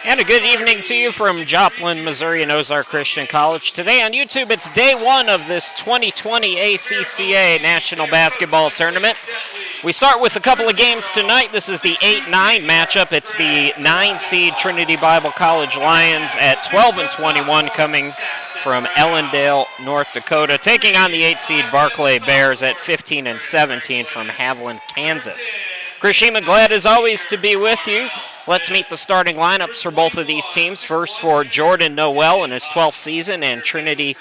And a good evening to you from Joplin, Missouri and Ozark Christian College. Today on YouTube, it's day one of this 2020 ACCA National Basketball Tournament. We start with a couple of games tonight. This is the 8-9 matchup. It's the 9-seed Trinity Bible College Lions at 12-21 coming from Ellendale, North Dakota, taking on the 8-seed Barclay Bears at 15-17 from Haviland, Kansas. Chris Sheeman, glad as always to be with you. Let's meet the starting lineups for both of these teams. First for Jordan Noel in his 12th season and Trinity,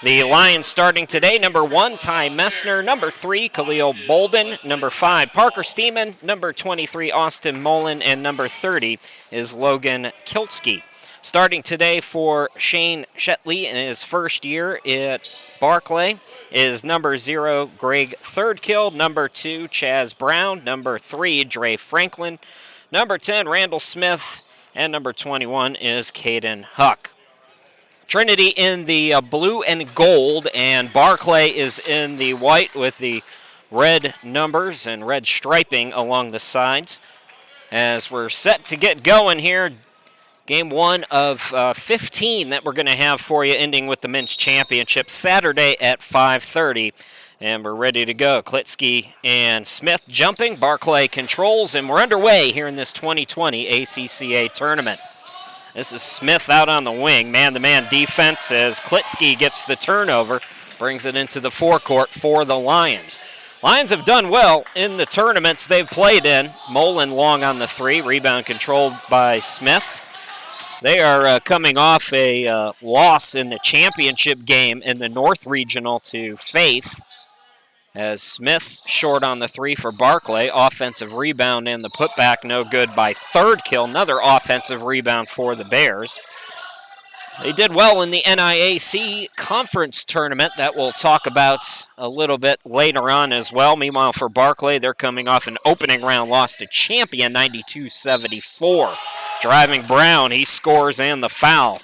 the Lions starting today. Number 1, Ty Messner. Number 3, Khalil Bolden. Number 5, Parker Steeman. Number 23, Austin Mullen. And number 30 is Logan Kiltsky. Starting today for Shane Shetley in his first year at Barclay is number 0, Greg Thirdkill. Number 2, Chaz Brown. Number 3, Dre Franklin. Number 10, Randall Smith, and number 21 is Caden Huck. Trinity in the blue and gold, and Barclay is in the white with the red numbers and red striping along the sides. As we're set to get going here, game 1 of 15 that we're going to have for you, ending with the men's championship Saturday at 5:30. And we're ready to go. Klitsky and Smith jumping. Barclay controls, and we're underway here in this 2020 ACCA tournament. This is Smith out on the wing. Man-to-man defense as Klitsky gets the turnover, brings it into the forecourt for the Lions. Lions have done well in the tournaments they've played in. Mullen long on the 3, rebound controlled by Smith. They are coming off a loss in the championship game in the North Regional to Faith. As Smith short on the 3 for Barclay. Offensive rebound and the putback no good by Thirdkill. Another offensive rebound for the Bears. They did well in the NIAC conference tournament that we'll talk about a little bit later on as well. Meanwhile, for Barclay, they're coming off an opening round loss to Champion 92-74. Driving Brown, he scores and the foul.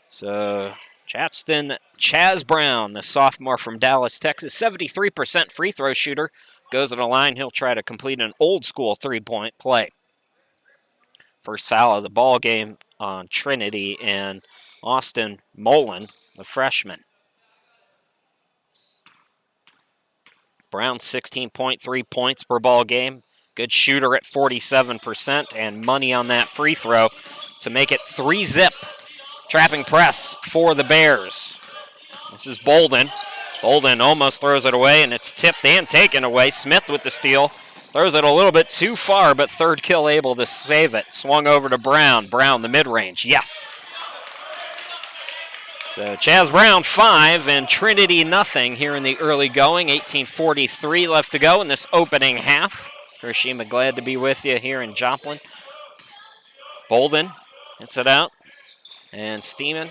So Chaz Brown, the sophomore from Dallas, Texas, 73% free throw shooter. Goes to the line. He'll try to complete an old-school three-point play. First foul of the ball game on Trinity and Austin Mullen, the freshman. Brown, 16.3 points per ball game. Good shooter at 47% and money on that free throw to make it 3-zip. Trapping press for the Bears. This is Bolden. Bolden almost throws it away, and it's tipped and taken away. Smith with the steal. Throws it a little bit too far, but Thirdkill able to save it. Swung over to Brown. Brown, the mid-range. Yes. So Chaz Brown 5 and Trinity nothing here in the early going. 18:43 left to go in this opening half. Hiroshima, glad to be with you here in Joplin. Bolden hits it out. And Steeman,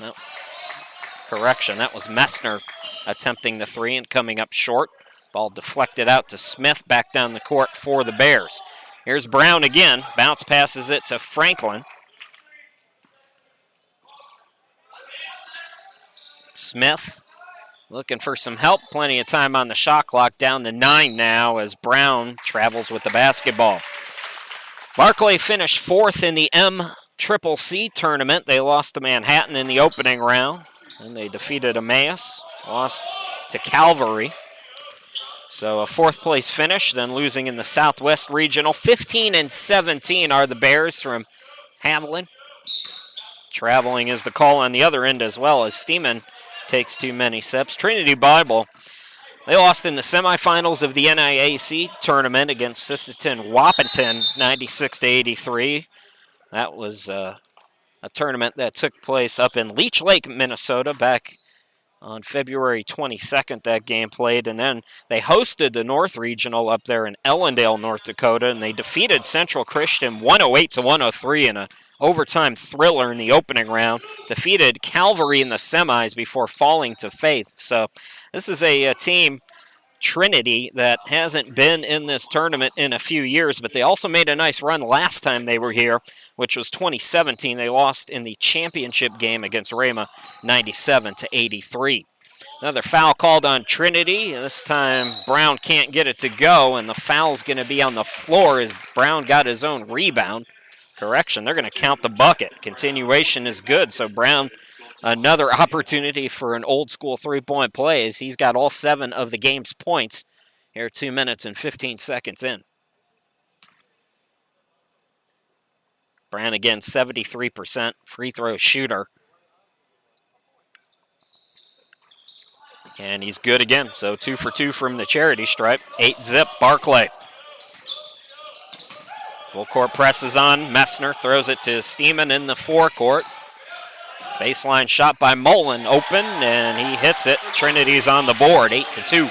no, correction, that was Messner attempting the 3 and coming up short. Ball deflected out to Smith, back down the court for the Bears. Here's Brown again, bounce passes it to Franklin. Smith looking for some help, plenty of time on the shot clock, down to 9 now as Brown travels with the basketball. Barclay finished 4th in the MCCC tournament. They lost to Manhattan in the opening round, and they defeated Emmaus, lost to Calvary. So a 4th place finish, then losing in the Southwest Regional. 15-17 are the Bears from Haviland. Traveling is the call on the other end as well as Steeman takes too many sips. Trinity Bible, they lost in the semifinals of the NIAC tournament against Sisseton Wahpeton 96-83. That was a tournament that took place up in Leech Lake, Minnesota, back on February 22nd. That game played, and then they hosted the North Regional up there in Ellendale, North Dakota, and they defeated Central Christian 108-103 in an overtime thriller in the opening round. Defeated Calvary in the semis before falling to Faith. So this is a team, Trinity, that hasn't been in this tournament in a few years, but they also made a nice run last time they were here, which was 2017. They lost in the championship game against Rama 97-83. Another foul called on Trinity. This time Brown can't get it to go, and the foul's going to be on the floor as Brown got his own rebound. Correction, they're going to count the bucket. Continuation is good, so Brown, another opportunity for an old school three-point play as he's got all 7 of the game's points here 2 minutes and 15 seconds in. Brown again, 73% free throw shooter. And he's good again, so 2 for 2 from the charity stripe. 8-zip, Barclay. Full court presses on. Messner throws it to Steeman in the forecourt. Baseline shot by Mullen, open, and he hits it. Trinity's on the board, 8-2.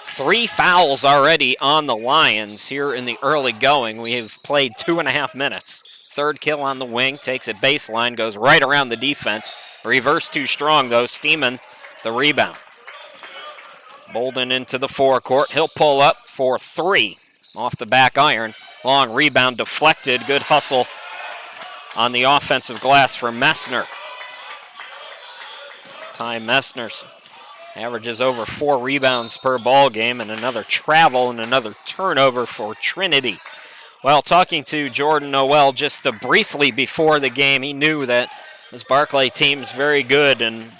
3 fouls already on the Lions here in the early going. We have played 2.5 minutes. Third kill on the wing, takes it baseline, goes right around the defense. Reverse too strong, though. Steeman, the rebound. Bolden into the forecourt. He'll pull up for 3 off the back iron. Long rebound deflected. Good hustle on the offensive glass for Messner. Ty Messner averages over 4 rebounds per ball game, and another travel and another turnover for Trinity. Well, talking to Jordan Noel just briefly before the game, he knew that this Barclay team's very good, and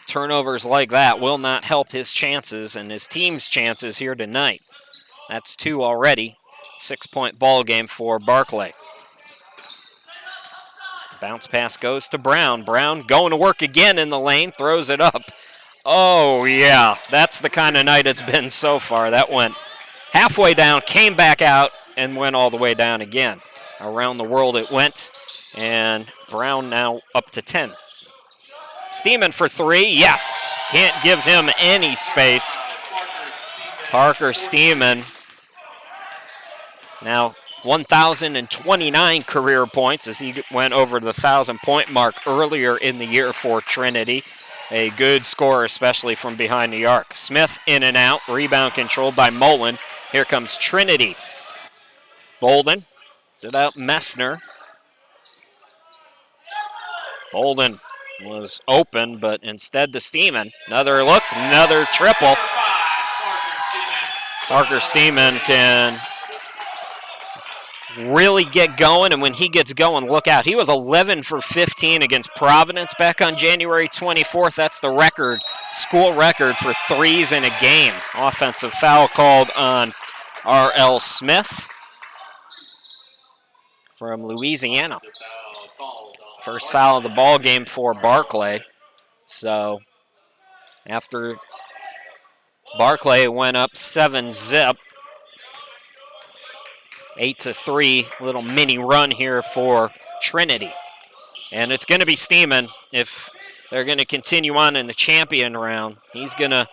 turnovers like that will not help his chances and his team's chances here tonight. That's 2 already. 6-point ball game for Barclay. Bounce pass goes to Brown. Brown going to work again in the lane, throws it up. Oh, yeah, that's the kind of night it's been so far. That went halfway down, came back out, and went all the way down again. Around the world it went, and Brown now up to 10. Steeman for 3, yes. Can't give him any space. Parker Steeman now 1,029 career points as he went over the 1,000-point mark earlier in the year for Trinity. A good scorer, especially from behind the arc. Smith in and out, rebound controlled by Mullen. Here comes Trinity. Bolden, it out Messner. Bolden was open, but instead to Steeman. Another look, another triple. Parker Steeman can really get going, and when he gets going, look out. He was 11 for 15 against Providence back on January 24th. That's the record, school record for threes in a game. Offensive foul called on R.L. Smith from Louisiana. First foul of the ball game for Barclay. So after Barclay went up 7-zip, 8-3, little mini run here for Trinity. And it's going to be Steeman if they're going to continue on in the champion round. He's going to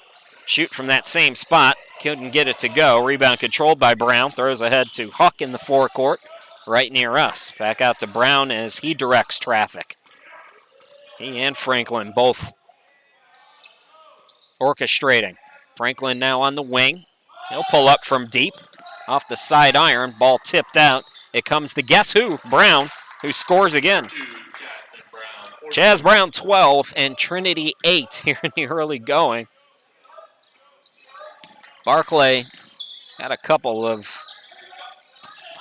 shoot from that same spot. Couldn't get it to go. Rebound controlled by Brown. Throws ahead to Huck in the forecourt, right near us. Back out to Brown as he directs traffic. He and Franklin both orchestrating. Franklin now on the wing. He'll pull up from deep. Off the side iron, ball tipped out. It comes to guess who? Brown, who scores again. Chaz Brown 12 and Trinity 8 here in the early going. Barclay had a couple of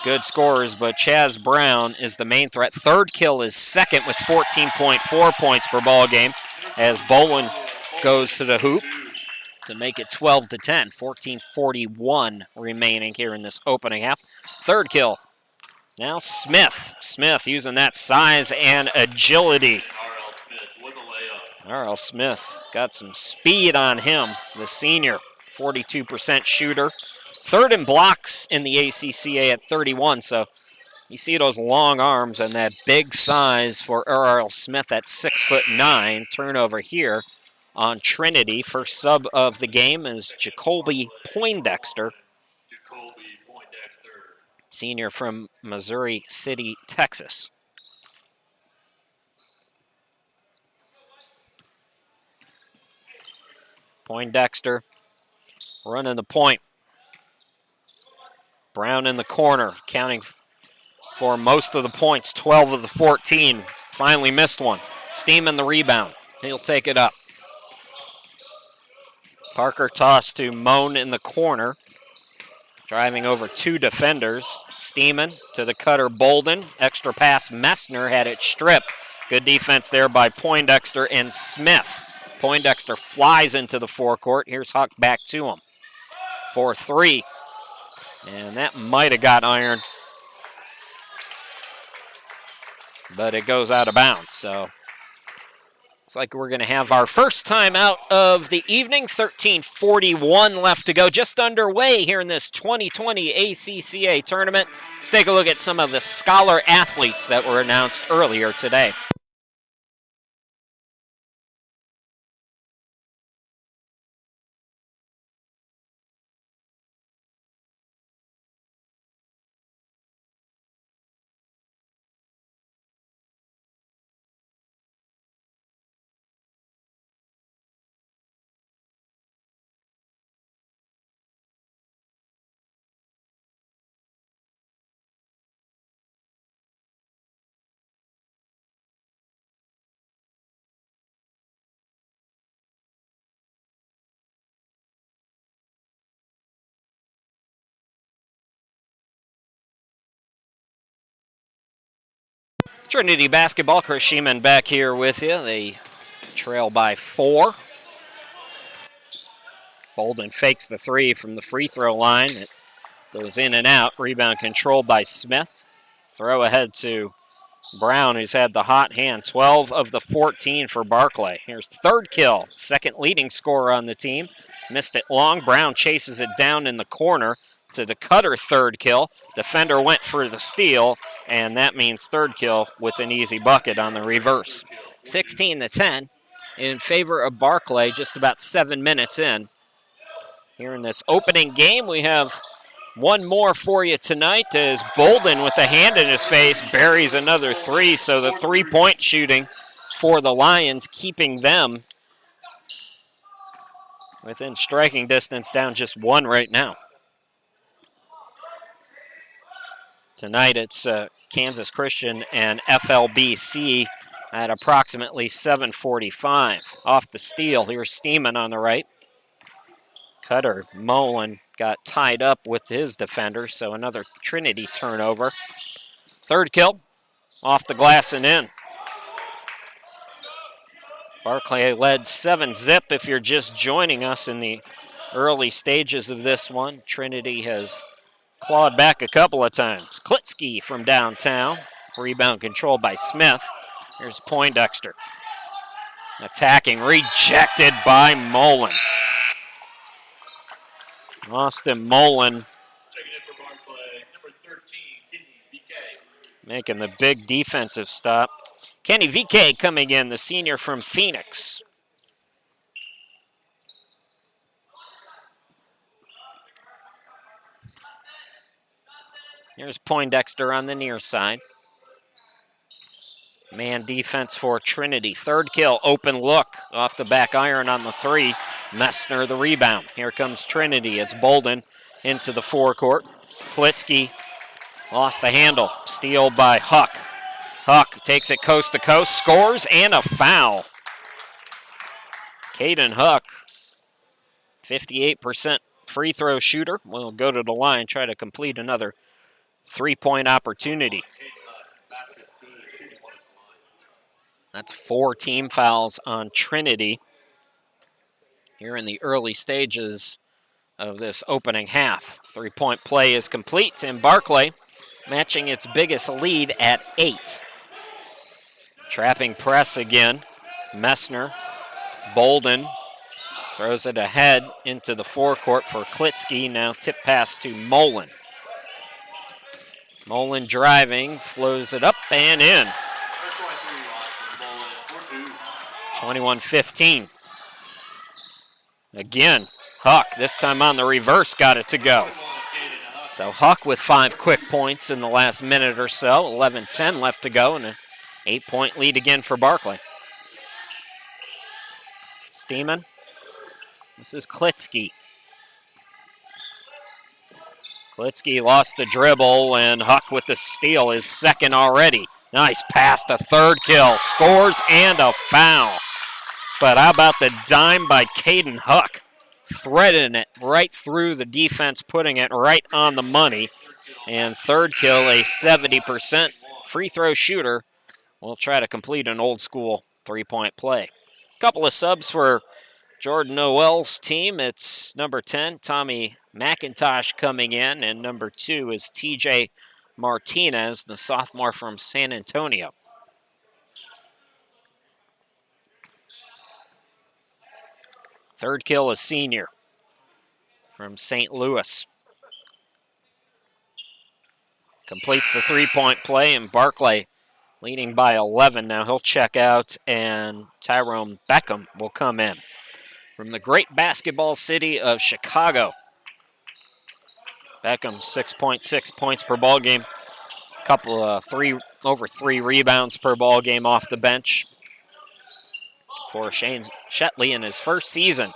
good scorers, but Chaz Brown is the main threat. Third kill is second with 14.4 points per ball game as Bolin goes to the hoop to make it 12-10, 14:41 remaining here in this opening half. Third kill. Now Smith. Smith using that size and agility. R.L. Smith got some speed on him, the senior. 42% shooter. Third in blocks in the ACCA at 31, so you see those long arms and that big size for R.L. Smith at 6'9". Turnover here on Trinity. First sub of the game is Jacoby Poindexter, senior from Missouri City, Texas. Poindexter running the point. Brown in the corner, counting for most of the points, 12 of the 14. Finally missed one. Steeman the rebound. He'll take it up. Parker toss to Moan in the corner. Driving over 2 defenders. Steeman to the cutter Bolden. Extra pass Messner had it stripped. Good defense there by Poindexter and Smith. Poindexter flies into the forecourt. Here's Huck back to him. 4-3. And that might have got iron, but it goes out of bounds. So looks like we're going to have our first time out of the evening. 13:41 left to go, just underway here in this 2020 ACCA tournament. Let's take a look at some of the scholar athletes that were announced earlier today. Trinity basketball, Chris Sheeman back here with you. They trail by 4. Bolden fakes the 3 from the free throw line. It goes in and out. Rebound controlled by Smith. Throw ahead to Brown, who's had the hot hand. 12 of the 14 for Barclay. Here's third kill, second leading scorer on the team. Missed it long. Brown chases it down in the corner to the cutter, third kill. Defender went for the steal, and that means third kill with an easy bucket on the reverse. 16-10 in favor of Barclay, just about 7 minutes in. Here in this opening game, we have one more for you tonight as Bolden with a hand in his face buries another 3, so the three-point shooting for the Lions, keeping them within striking distance, down just 1 right now. Tonight it's Kansas Christian and FLBC at approximately 7:45. Off the steal, here's Steeman on the right. Cutter Mullen got tied up with his defender, so another Trinity turnover. Third kill, off the glass and in. Barclay led 7-zip if you're just joining us in the early stages of this one. Trinity has clawed back a couple of times. Klitsky from downtown. Rebound controlled by Smith. Here's Poindexter. Attacking, rejected by Mullen. Austin Mullen making the big defensive stop. Kenny VK coming in, the senior from Phoenix. Here's Poindexter on the near side. Man defense for Trinity. Third kill, open look off the back iron on the 3. Messner the rebound. Here comes Trinity. It's Bolden into the forecourt. Klitsky lost the handle. Steal by Huck. Huck takes it coast to coast, scores, and a foul. Caden Huck, 58% free throw shooter, will go to the line, try to complete another three-point opportunity. That's 4 team fouls on Trinity here in the early stages of this opening half. Three-point play is complete, and Barclay matching its biggest lead at 8. Trapping press again. Messner, Bolden throws it ahead into the forecourt for Klitsky. Now tip pass to Mullen. Mullen driving, flows it up and in. 21-15. Again, Huck, this time on the reverse, got it to go. So Huck with 5 quick points in the last minute or so. 11-10 left to go, and an 8-point lead again for Barclay. Steeman. This is Klitsky. Klitsky lost the dribble, and Huck with the steal, his second already. Nice pass to third kill. Scores and a foul. But how about the dime by Caden Huck? Threading it right through the defense, putting it right on the money. And third kill, a 70% free throw shooter, will try to complete an old school three-point play. Couple of subs for Jordan Noel's team. It's number 10, Tommy McIntosh, coming in, and number 2 is TJ Martinez, the sophomore from San Antonio. Third kill, a senior from St. Louis. Completes the three-point play, and Barclay leading by 11. Now he'll check out, and Tyrone Beckham will come in from the great basketball city of Chicago. Beckham, 6.6 points per ball game. Couple of over three rebounds per ball game off the bench for Shane Shetley in his first season.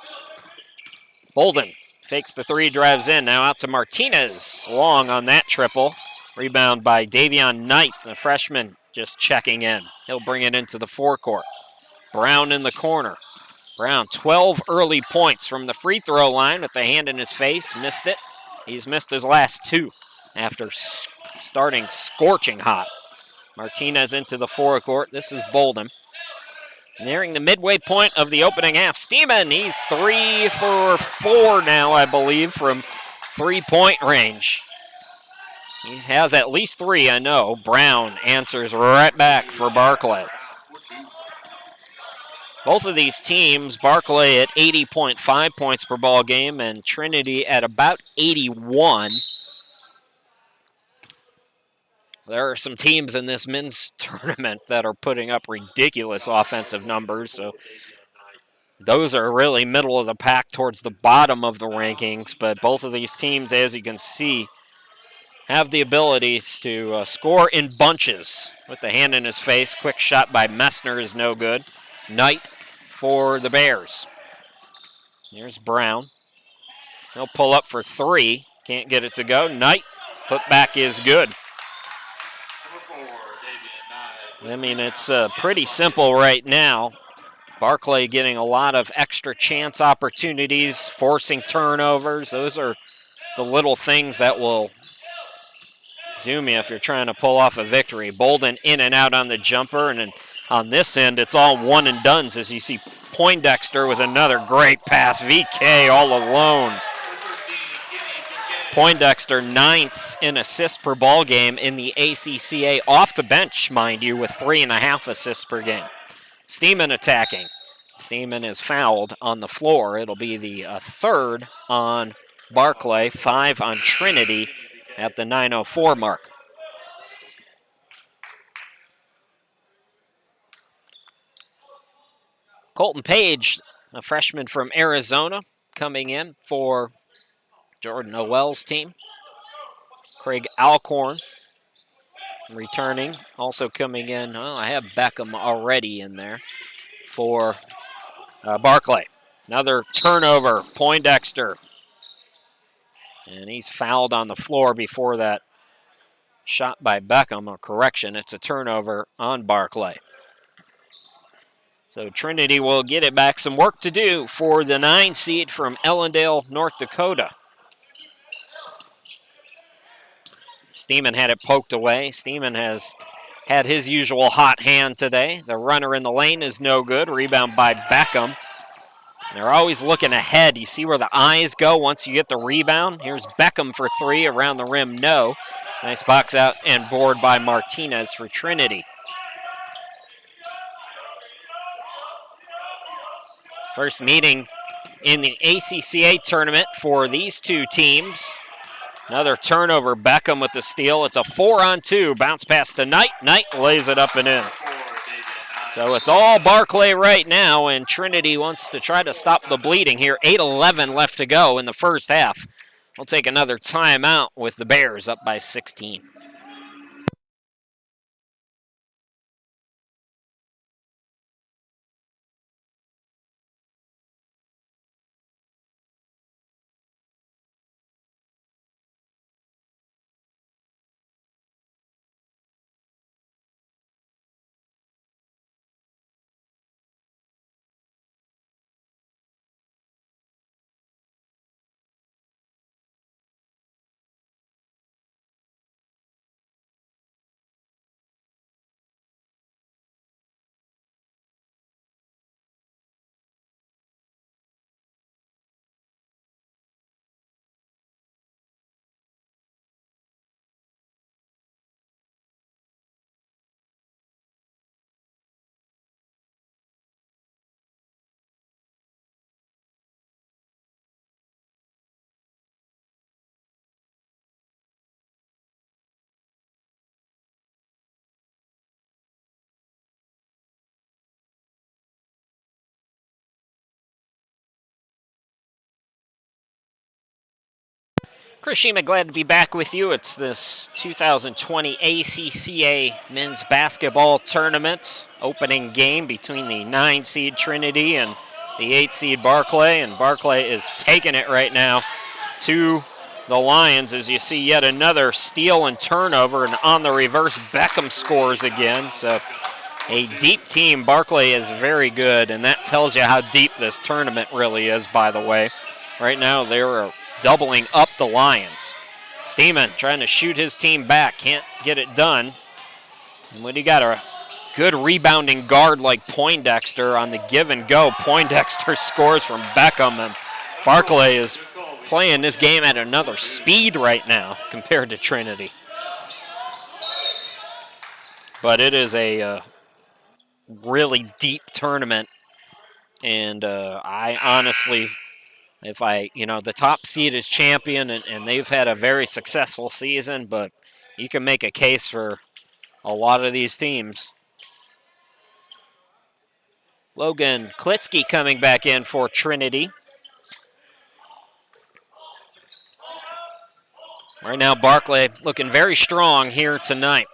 Bolden fakes the three, drives in. Now out to Martinez. Long on that triple. Rebound by Davion Knight, the freshman, just checking in. He'll bring it into the forecourt. Brown in the corner. Brown, 12 early points from the free throw line with the hand in his face. Missed it. He's missed his last 2 after starting scorching hot. Martinez into the forecourt. This is Bolden. Nearing the midway point of the opening half. Steeman, he's 3 for 4 now, I believe, from three-point range. He has at least 3, I know. Brown answers right back for Barclay. Both of these teams, Barclay at 80.5 points per ball game and Trinity at about 81. There are some teams in this men's tournament that are putting up ridiculous offensive numbers, so those are really middle of the pack towards the bottom of the rankings, but both of these teams, as you can see, have the abilities to score in bunches. With the hand in his face, quick shot by Messner is no good. Knight for the Bears. Here's Brown. He'll pull up for 3. Can't get it to go. Knight, put back is good. I mean, it's pretty simple right now. Barclay getting a lot of extra chance opportunities, forcing turnovers. Those are the little things that will doom you if you're trying to pull off a victory. Bolden in and out on the jumper, and then on this end, it's all one and dones as you see Poindexter with another great pass. VK all alone. Poindexter 9th in assists per ball game in the ACCA, off the bench, mind you, with 3.5 assists per game. Steeman attacking. Steeman is fouled on the floor. It'll be the 3rd on Barclay, 5 on Trinity at the 9:04 mark. Colton Page, a freshman from Arizona, coming in for Jordan Noel's team. Craig Alcorn returning, also coming in. Oh, I have Beckham already in there for Barclay. Another turnover, Poindexter. And he's fouled on the floor before that shot by Beckham. A correction, it's a turnover on Barclay. So Trinity will get it back. Some work to do for the 9 seed from Ellendale, North Dakota. Steeman had it poked away. Steeman has had his usual hot hand today. The runner in the lane is no good. Rebound by Beckham. They're always looking ahead. You see where the eyes go once you get the rebound. Here's Beckham for 3. Around the rim, no. Nice box out and board by Martinez for Trinity. First meeting in the ACCA tournament for these two teams. Another turnover. Beckham with the steal. It's a 4-on-2. Bounce pass to Knight. Knight lays it up and in. So it's all Barclay right now, and Trinity wants to try to stop the bleeding here. 8:11 left to go in the first half. We'll take another timeout with the Bears up by 16. Chris Shima, glad to be back with you. It's this 2020 ACCA Men's Basketball Tournament opening game between the 9-seed Trinity and the 8-seed Barclay, and Barclay is taking it right now to the Lions as you see yet another steal and turnover, and on the reverse, Beckham scores again. So a deep team. Barclay is very good, and that tells you how deep this tournament really is, by the way. Right now, they're doubling up the Lions. Steeman trying to shoot his team back. Can't get it done. And when you got a good rebounding guard like Poindexter on the give and go, Poindexter scores from Beckham, and Barclay is playing this game at another speed right now compared to Trinity. But it is a really deep tournament, and I honestly, the top seed is champion, and they've had a very successful season, but you can make a case for a lot of these teams. Logan Klitsky coming back in for Trinity. Right now, Barclay looking very strong here tonight.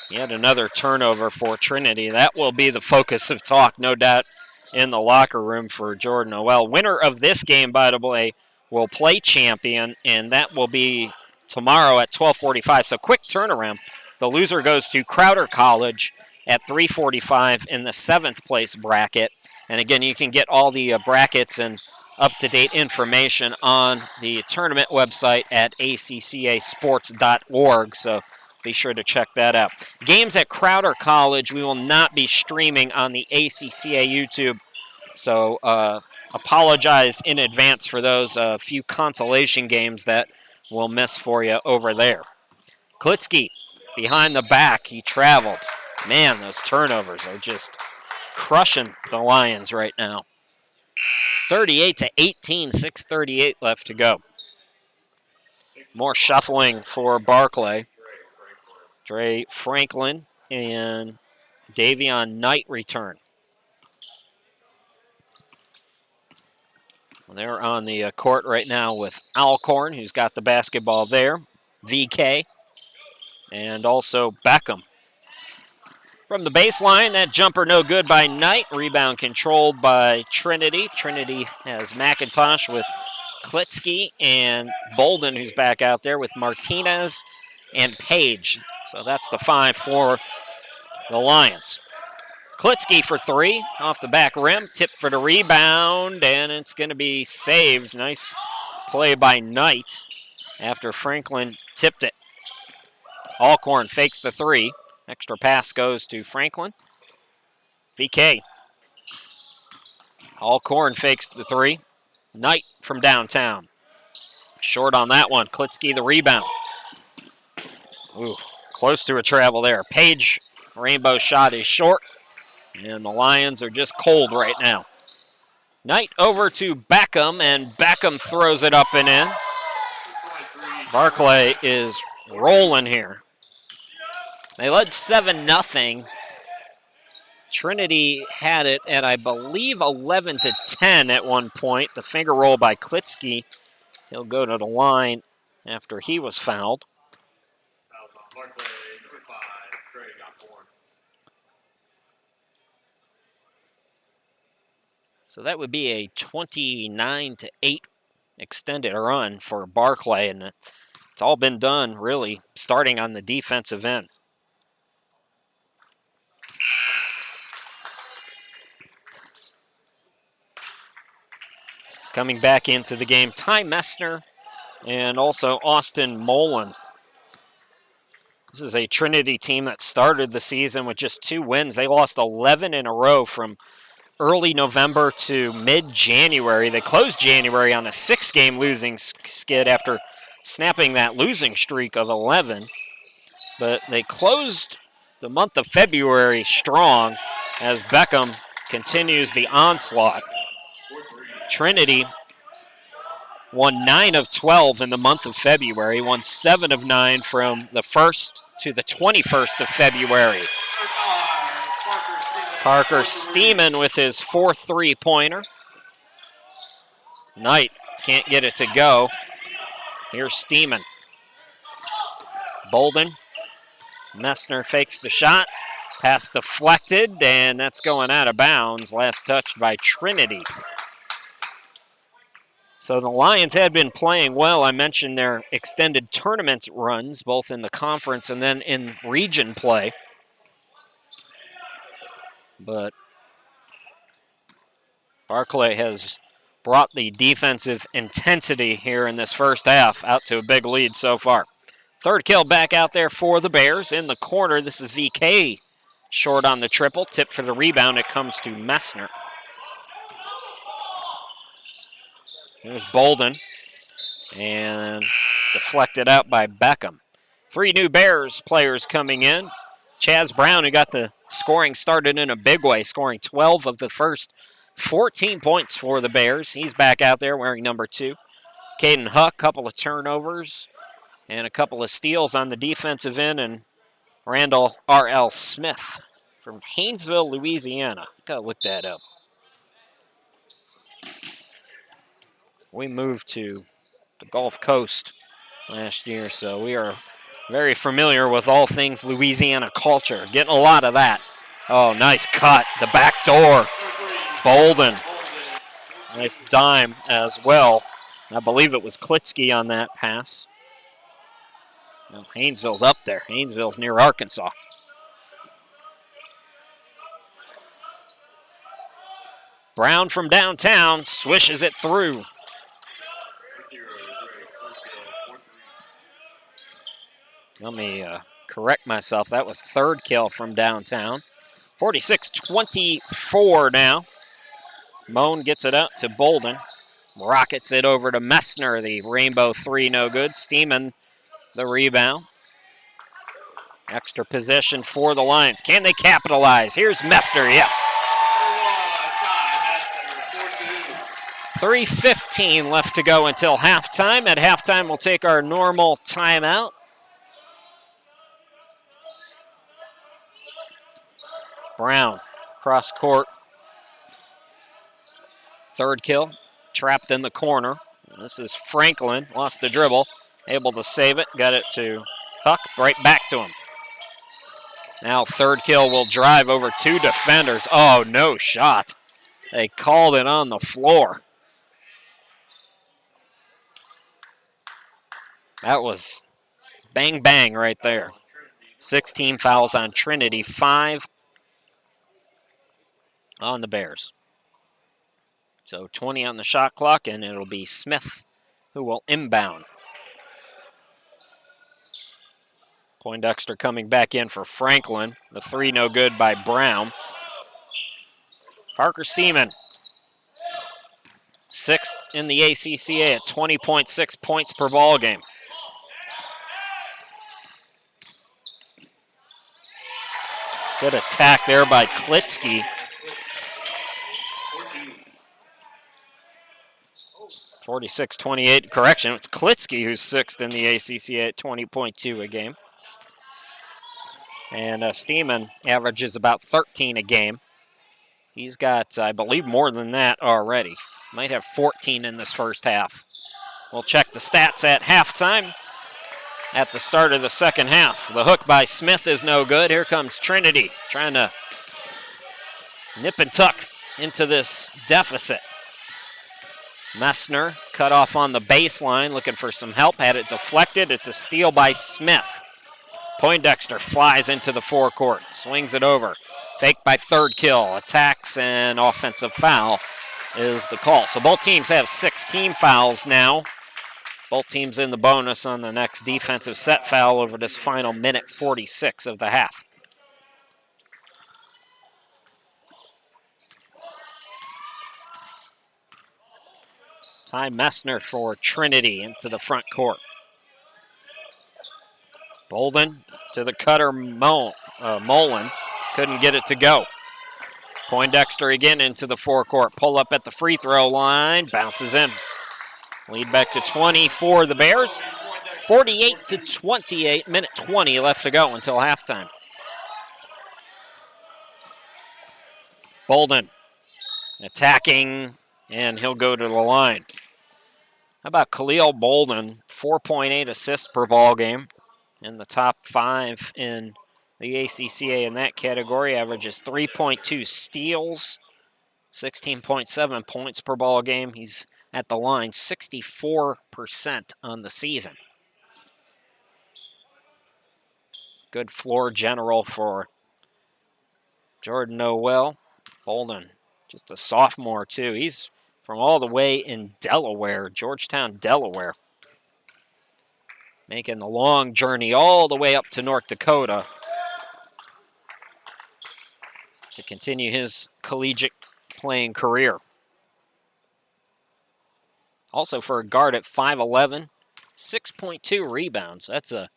Yet another turnover for Trinity. That will be the focus of talk, no doubt, in the locker room for Jordan Noel. Winner of this game, by the way, will play champion, and that will be tomorrow at 12:45. So quick turnaround. The loser goes to Crowder College at 3:45 in the 7th place bracket. And again, you can get all the brackets and up-to-date information on the tournament website at acccasports.org. So be sure to check that out. Games at Crowder College, we will not be streaming on the ACCA YouTube. So apologize in advance for those few consolation games that we'll miss for you over there. Klitsky behind the back. He traveled. Man, those turnovers are just crushing the Lions right now. 38-18, 6:38 left to go. More shuffling for Barclay. Dre Franklin and Davion Knight return. Well, they're on the court right now with Alcorn, who's got the basketball there, VK, and also Beckham. From the baseline, that jumper no good by Knight. Rebound controlled by Trinity. Trinity has McIntosh with Klitsky and Bolden, who's back out there with Martinez and Page. So that's the 5 for the Lions. Klitsky for 3, off the back rim, tip for the rebound, and it's going to be saved. Nice play by Knight after Franklin tipped it. Alcorn fakes the 3. Extra pass goes to Franklin. VK. Alcorn fakes the 3. Knight from downtown. Short on that one. Klitsky the rebound. Ooh, close to a travel there. Page, rainbow shot is short. And the Lions are just cold right now. Knight over to Beckham, and Beckham throws it up and in. Barclay is rolling here. They led 7-0. Trinity had it at, I believe, 11-10 at one point. The finger roll by Klitsky. He'll go to the line after he was fouled. So that would be a 29-8 extended run for Barclay, and it's all been done, really, starting on the defensive end. Coming back into the game, Ty Messner and also Austin Mullen. This is a Trinity team that started the season with just 2 wins. They lost 11 in a row from early November to mid-January. They closed January on a 6-game losing skid after snapping that losing streak of 11. But they closed the month of February strong as Beckham continues the onslaught. Trinity won 9 of 12 in the month of February, won 7 of 9 from the 1st to the 21st of February. Parker Steeman with his fourth three-pointer. Knight can't get it to go. Here's Steeman. Bolden. Messner fakes the shot. Pass deflected, and that's going out of bounds. Last touch by Trinity. So the Lions had been playing well. I mentioned their extended tournament runs, both in the conference and then in region play. But Barclay has brought the defensive intensity here in this first half out to a big lead so far. Third kill back out there for the Bears. In the corner, this is VK short on the triple. Tip for the rebound. It comes to Messner. Here's Bolden. And deflected out by Beckham. Three new Bears players coming in. Chaz Brown, who got the scoring started in a big way, scoring 12 of the first 14 points for the Bears. He's back out there wearing number 2. Caden Huck, couple of turnovers and a couple of steals on the defensive end. And Randall R.L. Smith from Haynesville, Louisiana. Gotta look that up. We moved to the Gulf Coast last year, so we are very familiar with all things Louisiana culture. Getting a lot of that. Oh, nice cut. The back door. Bolden. Nice dime as well. I believe it was Klitsky on that pass. Well, Haynesville's up there. Haynesville's near Arkansas. Brown from downtown swishes it through. Let me correct myself. That was third kill from downtown. 46-24 now. Moan gets it out to Bolden. Rockets it over to Messner. The rainbow three, no good. Steeman, the rebound. Extra possession for the Lions. Can they capitalize? Here's Messner, yes. 3:15 left to go until halftime. At halftime, we'll take our normal timeout. Brown, cross court. Third kill, trapped in the corner. This is Franklin, lost the dribble, able to save it, got it to Huck, right back to him. Now third kill will drive over two defenders. Oh, no shot. They called it on the floor. That was bang, bang right there. 16 fouls on Trinity, 5 on the Bears. So 20 on the shot clock, and it'll be Smith who will inbound. Poindexter coming back in for Franklin. The three no good by Brown. Parker Steeman, 6th in the ACCA at 20.6 points per ball game. Good attack there by Klitsky. 46-28, correction, it's Klitsky who's 6th in the ACCA at 20.2 a game. And Steeman averages about 13 a game. He's got, I believe, more than that already. Might have 14 in this first half. We'll check the stats at halftime. At the start of the second half, the hook by Smith is no good. Here comes Trinity trying to nip and tuck into this deficit. Messner cut off on the baseline, looking for some help, had it deflected. It's a steal by Smith. Poindexter flies into the forecourt, swings it over. Fake by third kill, attacks and offensive foul is the call. So both teams have 16 fouls now. Both teams in the bonus on the next defensive set foul over this final minute 46 of the half. Ty Messner for Trinity into the front court. Bolden to the cutter, Mullen. Couldn't get it to go. Poindexter again into the forecourt. Pull up at the free throw line. Bounces in. Lead back to 20 for the Bears. 48-28, minute 20 left to go until halftime. Bolden attacking, and he'll go to the line. How about Khalil Bolden, 4.8 assists per ball game, in the top 5 in the ACCA in that category, averages 3.2 steals, 16.7 points per ball game. He's at the line 64% on the season. Good floor general for Jordan Noel. Bolden, just a sophomore too. He's from all the way in Delaware, Georgetown, Delaware. Making the long journey all the way up to North Dakota to continue his collegiate playing career. Also for a guard at 5'11", 6.2 rebounds. That's a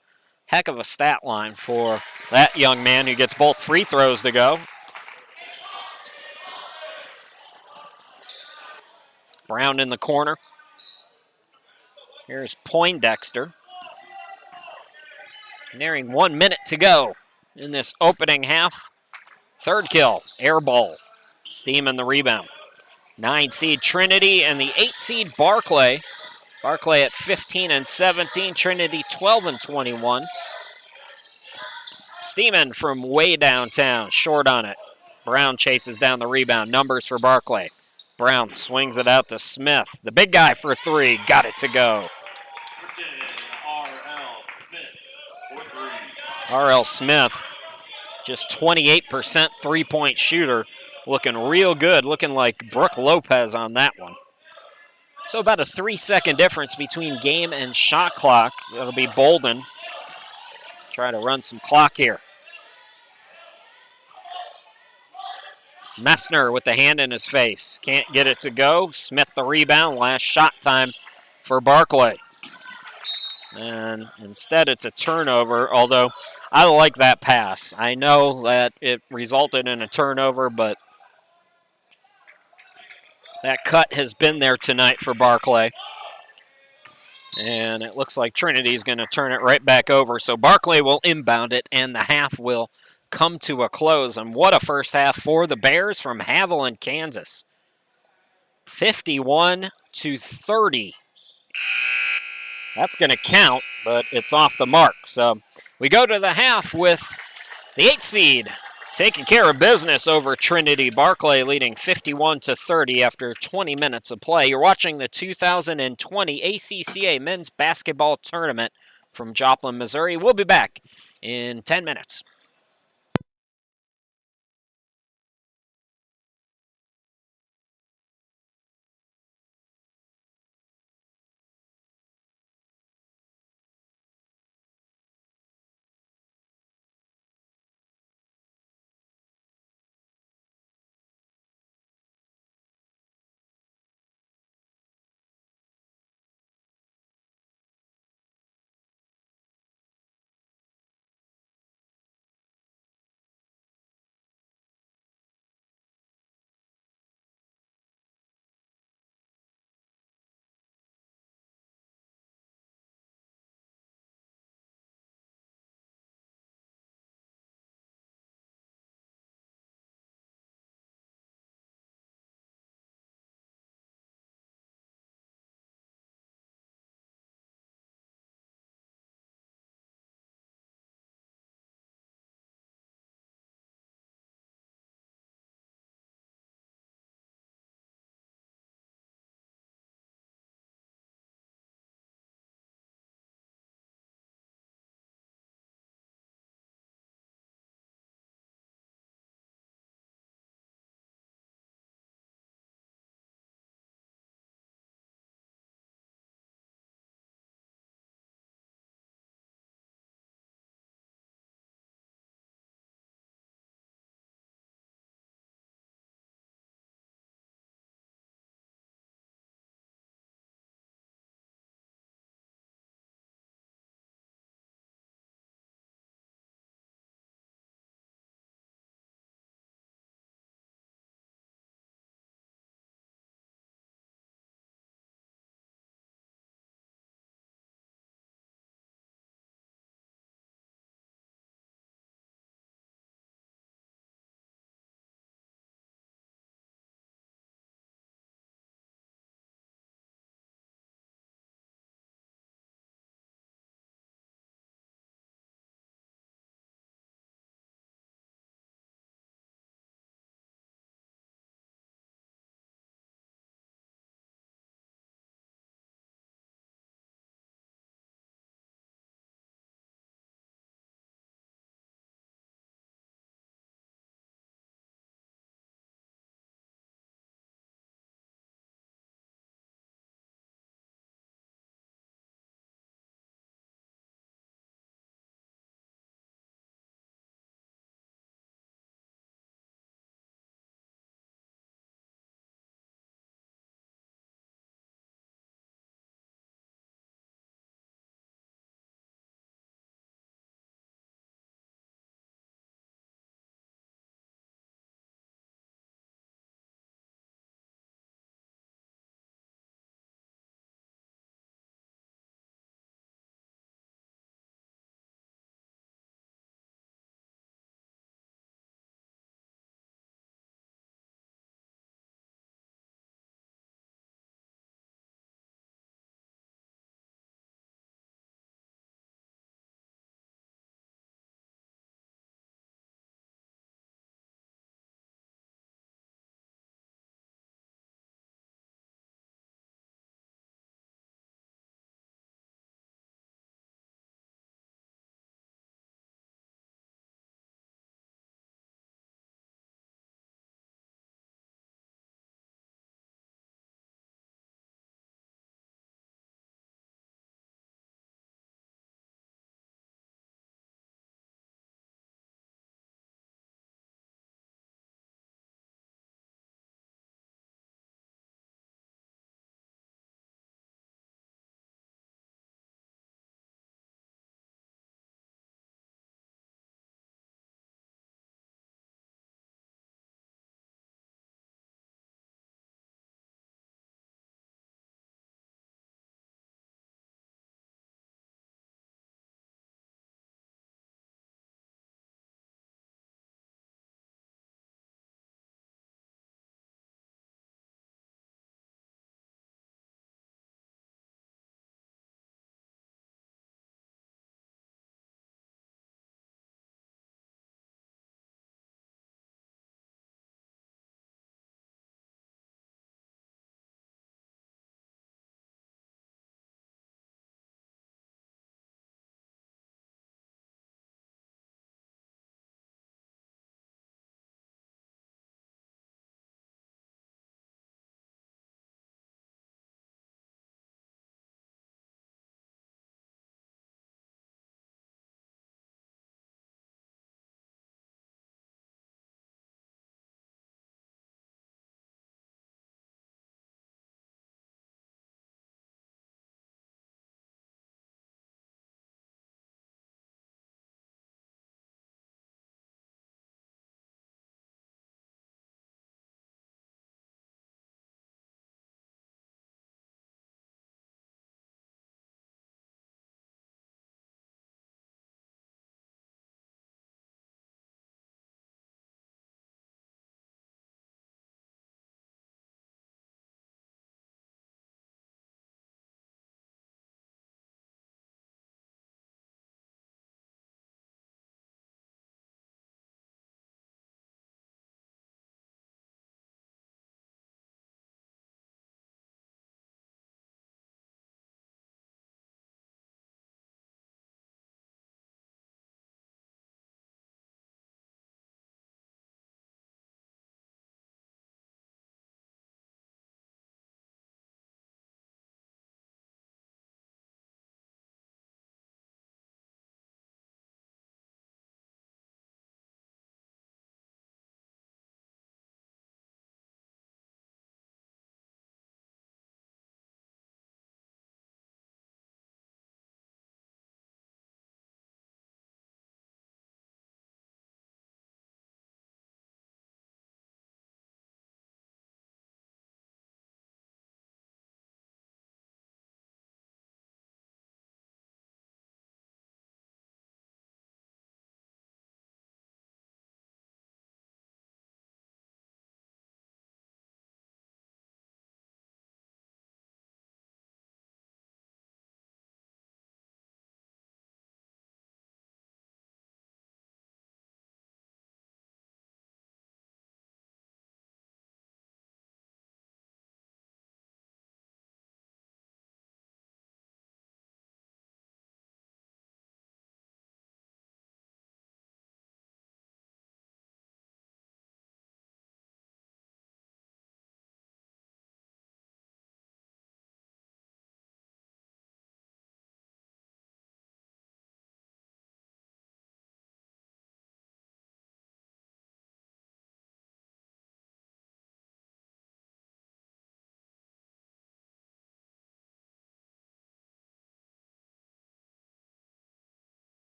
heck of a stat line for that young man who gets both free throws to go. Brown in the corner. Here's Poindexter. Nearing 1 minute to go in this opening half. Third kill, air ball. Steam in the rebound. 9 seed Trinity and the 8 seed Barclay. Barclay at 15 and 17, Trinity 12 and 21. Steeman from way downtown, short on it. Brown chases down the rebound. Numbers for Barclay. Brown swings it out to Smith. The big guy for 3, got it to go. R.L. Smith, just 28% three-point shooter, looking real good, looking like Brooke Lopez on that one. So about a 3-second difference between game and shot clock. It'll be Bolden. Try to run some clock here. Messner with the hand in his face. Can't get it to go. Smith the rebound. Last shot time for Barclay. And instead it's a turnover, although I like that pass. I know that it resulted in a turnover, but that cut has been there tonight for Barclay. And it looks like Trinity's going to turn it right back over. So Barclay will inbound it, and the half will come to a close. And what a first half for the Bears from Haviland, Kansas. 51-30. That's going to count, but it's off the mark. So we go to the half with the 8 seed taking care of business over Trinity. Barclay leading 51-30 after 20 minutes of play. You're watching the 2020 ACCA Men's Basketball Tournament from Joplin, Missouri. We'll be back in 10 minutes.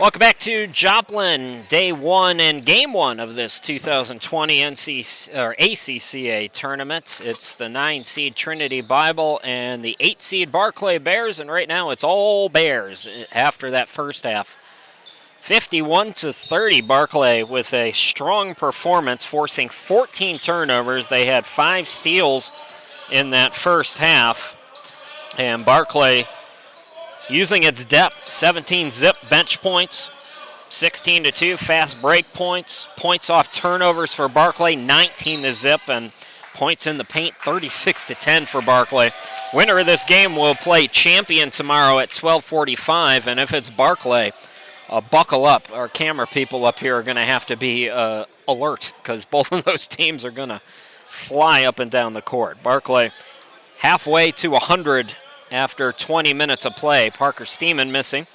Welcome back to Joplin, day one and game one of this 2020 ACCA tournament. It's the 9-seed Trinity Bible and the 8-seed Barclay Bears, and right now it's all Bears after that first half. 51-30, Barclay with a strong performance, forcing 14 turnovers. They had 5 steals in that first half, and Barclay using its depth, 17 zip bench points, 16-2 fast break points, points off turnovers for Barclay, 19 to zip, and points in the paint, 36-10 for Barclay. Winner of this game will play champion tomorrow at 12:45, and if it's Barclay, buckle up. Our camera people up here are going to have to be alert because both of those teams are going to fly up and down the court. Barclay halfway to 100 after 20 minutes of play. Parker Steeman missing.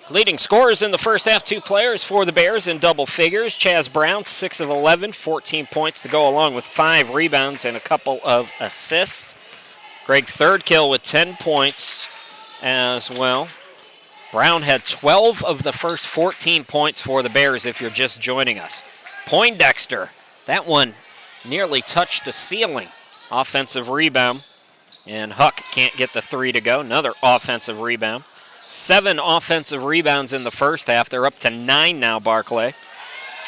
Leading scorers in the first half, 2 players for the Bears in double figures. Chaz Brown, 6 of 11, 14 points to go along with 5 rebounds and a couple of assists. Greg Thirdkill with 10 points as well. Brown had 12 of the first 14 points for the Bears if you're just joining us. Poindexter, that one nearly touched the ceiling. Offensive rebound. And Huck can't get the 3 to go. Another offensive rebound. 7 offensive rebounds in the first half. They're up to 9 now, Barclay,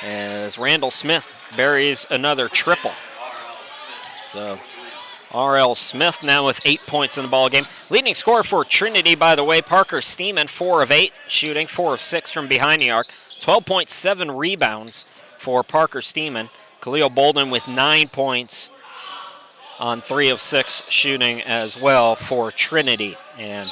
as Randall Smith buries another triple. So R.L. Smith now with 8 points in the ball game. Leading scorer for Trinity, by the way, Parker Steeman, 4 of 8 shooting, 4 of 6 from behind the arc. 12.7 rebounds for Parker Steeman. Khalil Bolden with 9 points on 3 of 6 shooting as well for Trinity. And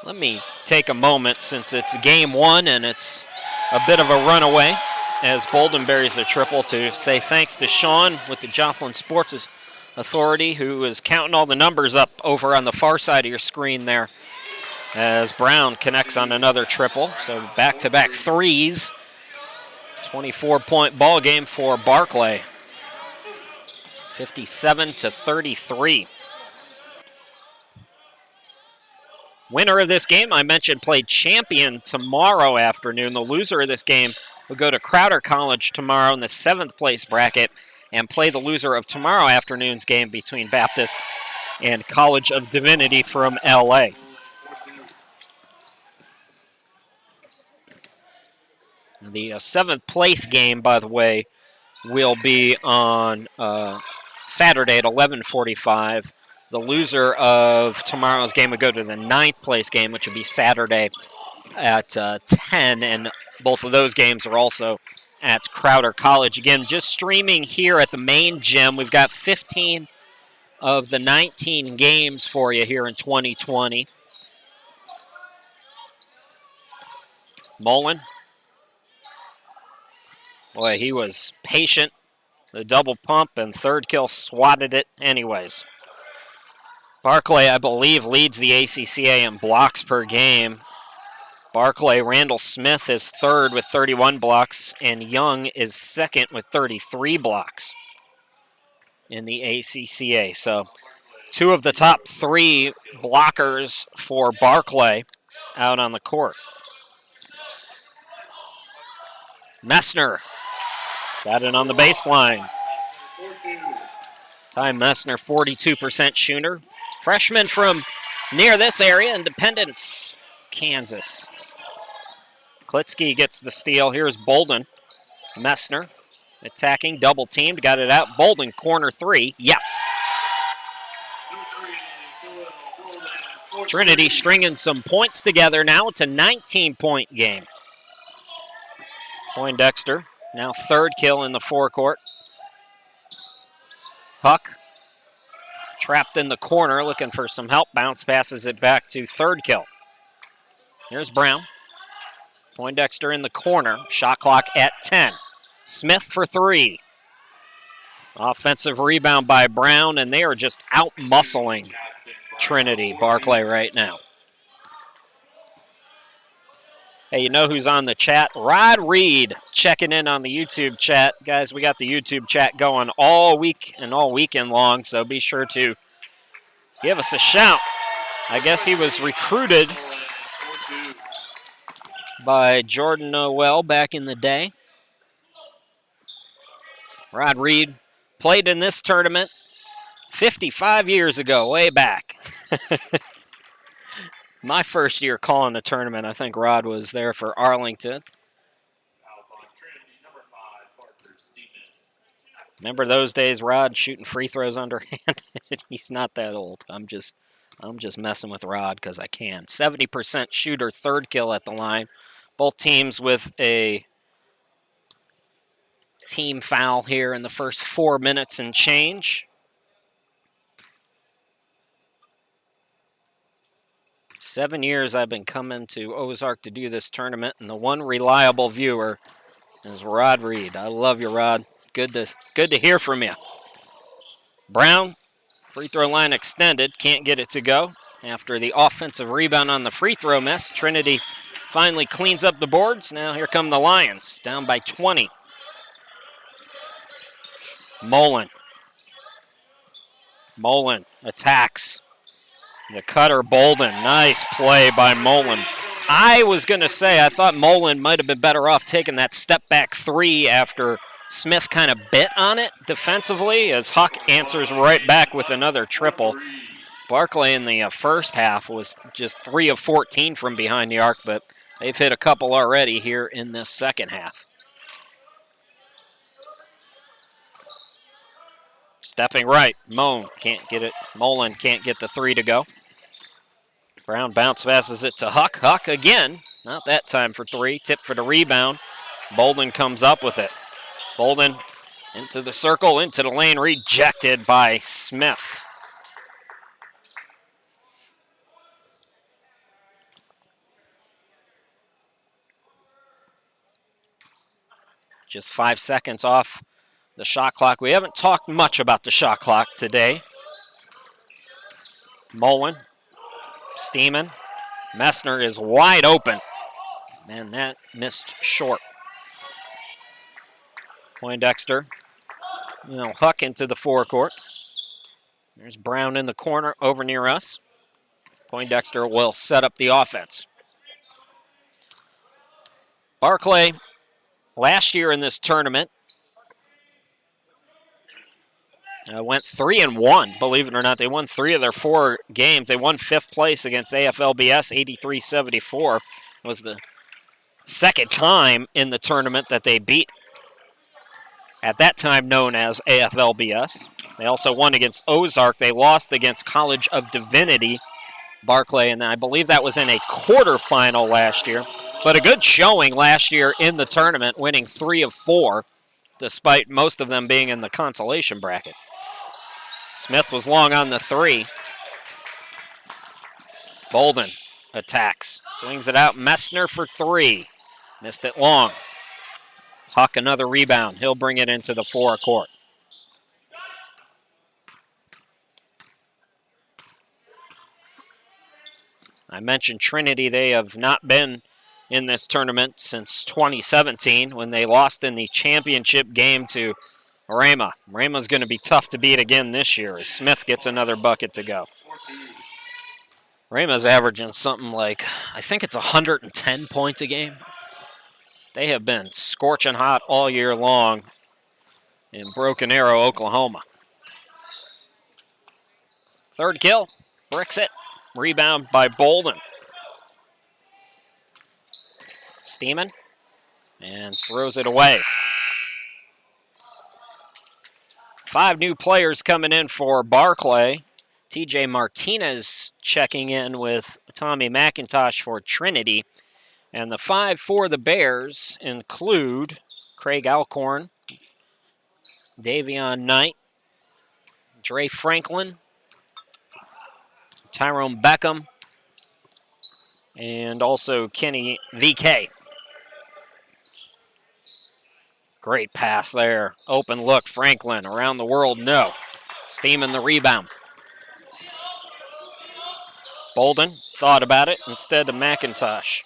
let me take a moment, since it's game one and it's a bit of a runaway, as Bolden buries a triple, to say thanks to Sean with the Joplin Sports Authority, who is counting all the numbers up over on the far side of your screen there, as Brown connects on another triple. So back-to-back threes. 24-point ball game for Barclay. 57-33. Winner of this game, I mentioned, played champion tomorrow afternoon. The loser of this game will go to Crowder College tomorrow in the 7th place bracket and play the loser of tomorrow afternoon's game between Baptist and College of Divinity from LA. The 7th place game, by the way, will be on Saturday at 11:45. The loser of tomorrow's game would go to the 9th place game, which would be Saturday at 10, and both of those games are also at Crowder College. Again, just streaming here at the main gym. We've got 15 of the 19 games for you here in 2020. Mullen. Boy, he was patient. The double pump, and Thirdkill swatted it anyways. Barclay, I believe, leads the ACCA in blocks per game. Barclay, Randall Smith is 3rd with 31 blocks, and Young is 2nd with 33 blocks in the ACCA. So 2 of the top 3 blockers for Barclay out on the court. Messner got it on the baseline. Ty Messner, 42% shooter. Freshman from near this area, Independence, Kansas. Klitsky gets the steal. Here's Bolden. Messner attacking, double teamed, got it out. Bolden, corner 3, yes. Trinity stringing some points together now. It's a 19-point game. Poindexter, now 3rd kill in the forecourt. Huck, trapped in the corner, looking for some help. Bounce passes it back to Thirdkill. Here's Brown. Poindexter in the corner. Shot clock at 10. Smith for 3. Offensive rebound by Brown, and they are just out-muscling Trinity, Barclay right now. Hey, you know who's on the chat? Rod Reed checking in on the YouTube chat. Guys, we got the YouTube chat going all week and all weekend long, so be sure to give us a shout. I guess he was recruited by Jordan Noel back in the day. Rod Reed played in this tournament 55 years ago, way back. My first year calling the tournament, I think Rod was there for Arlington. Remember those days, Rod shooting free throws underhand? He's not that old. I'm just messing with Rod because I can. 70% shooter, third kill at the line. Both teams with a team foul here in the first 4 minutes and change. 7 years I've been coming to Ozark to do this tournament, and the one reliable viewer is Rod Reed. I love you, Rod. Good to hear from you. Brown, free throw line extended, can't get it to go. After the offensive rebound on the free throw miss, Trinity finally cleans up the boards. Now here come the Lions, down by 20. Mullen attacks. The cutter, Bolden. Nice play by Mullen. I was going to say I thought Mullen might have been better off taking that step back three after Smith kind of bit on it defensively, as Huck answers right back with another triple. Barclay in the first half was just 3 of 14 from behind the arc, but they've hit a couple already here in this second half. Stepping right, Mullen can't get the three to go. Brown bounce passes it to Huck. Huck again, not that time for three. Tip for the rebound. Bolden comes up with it. Bolden into the circle, into the lane, rejected by Smith. Just 5 seconds off the shot clock. We haven't talked much about the shot clock today. Mullen, Steeman. Messner is wide open. Man, that missed short. Poindexter, Huck into the forecourt. There's Brown in the corner over near us. Poindexter will set up the offense. Barclay, last year in this tournament, went 3-1, believe it or not. They won 3 of their 4 games. They won 5th place against AFLBS, 83-74. It was the second time in the tournament that they beat, at that time known as AFLBS. They also won against Ozark. They lost against College of Divinity, Barclay, and I believe that was in a quarterfinal last year. But a good showing last year in the tournament, winning 3 of 4, despite most of them being in the consolation bracket. Smith was long on the three. Bolden attacks, swings it out. Messner for 3. Missed it long. Huck another rebound. He'll bring it into the forecourt. I mentioned Trinity. They have not been in this tournament since 2017 when they lost in the championship game to Rama. Rama's going to be tough to beat again this year as Smith gets another bucket to go. Rama's averaging something like, I think it's 110 points a game. They have been scorching hot all year long in Broken Arrow, Oklahoma. Third kill, bricks it. Rebound by Bolden. Steeman, and throws it away. 5 new players coming in for Barclay. TJ Martinez checking in with Tommy McIntosh for Trinity. And the 5 for the Bears include Craig Alcorn, Davion Knight, Dre Franklin, Tyrone Beckham, and also Kenny VK. Great pass there. Open look, Franklin. Around the world, no. Steeman the rebound. Bolden thought about it instead of McIntosh.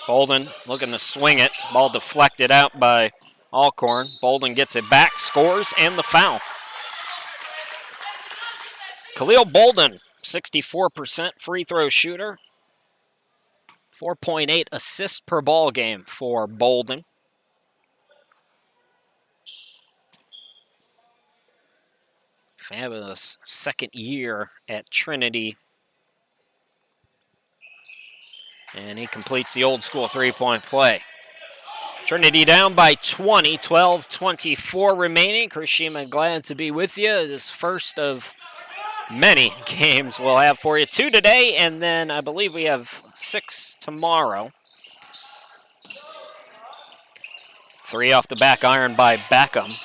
Bolden looking to swing it. Ball deflected out by Alcorn. Bolden gets it back, scores, and the foul. Khalil Bolden, 64% free throw shooter. 4.8 assists per ball game for Bolden. Fabulous second year at Trinity. And he completes the old school three-point play. Trinity down by 20, 12-24 remaining. Krishima, glad to be with you. This first of many games we'll have for you. 2 today, and then I believe we have 6 tomorrow. 3 off the back iron by Beckham.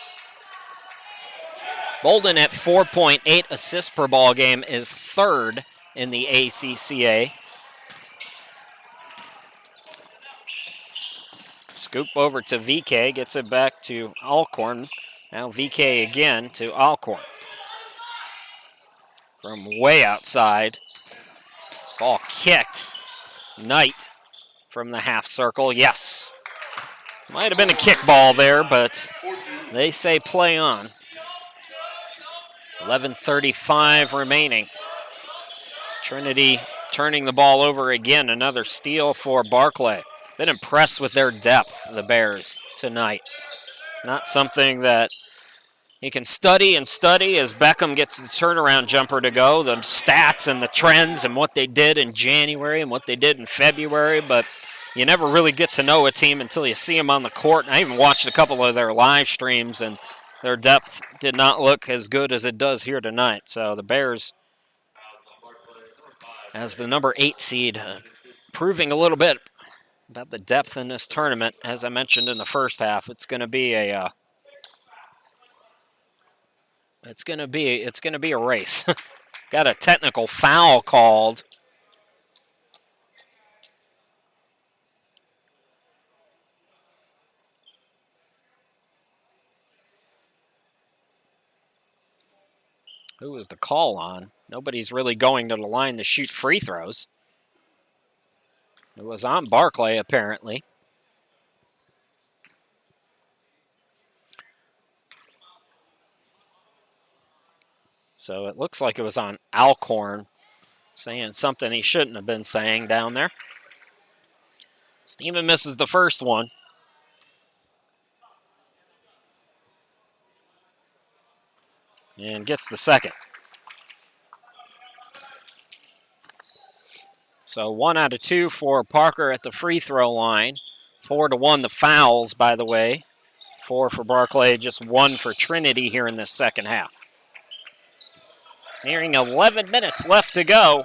Bolden at 4.8 assists per ball game is third in the ACCA. Scoop over to VK, gets it back to Alcorn. Now VK again to Alcorn. From way outside. Ball kicked. Knight from the half circle, yes. Might have been a kickball there, but they say play on. 11:35 remaining. Trinity turning the ball over again. Another steal for Barclay. Been impressed with their depth, the Bears, tonight. Not something that he can study and study as Beckham gets the turnaround jumper to go, the stats and the trends and what they did in January and what they did in February, but you never really get to know a team until you see them on the court. And I even watched a couple of their live streams, and their depth did not look as good as it does here tonight. So the Bears, as the number 8 seed, proving a little bit about the depth in this tournament. As I mentioned in the first half, it's going to be a race. Got a technical foul called. Who was the call on? Nobody's really going to the line to shoot free throws. It was on Barclay, apparently. So it looks like it was on Alcorn, saying something he shouldn't have been saying down there. Steeman misses the first one. And gets the second. So 1 out of 2 for Parker at the free throw line. 4-1 the fouls, by the way. 4 for Barclay, just 1 for Trinity here in this second half. Nearing 11 minutes left to go.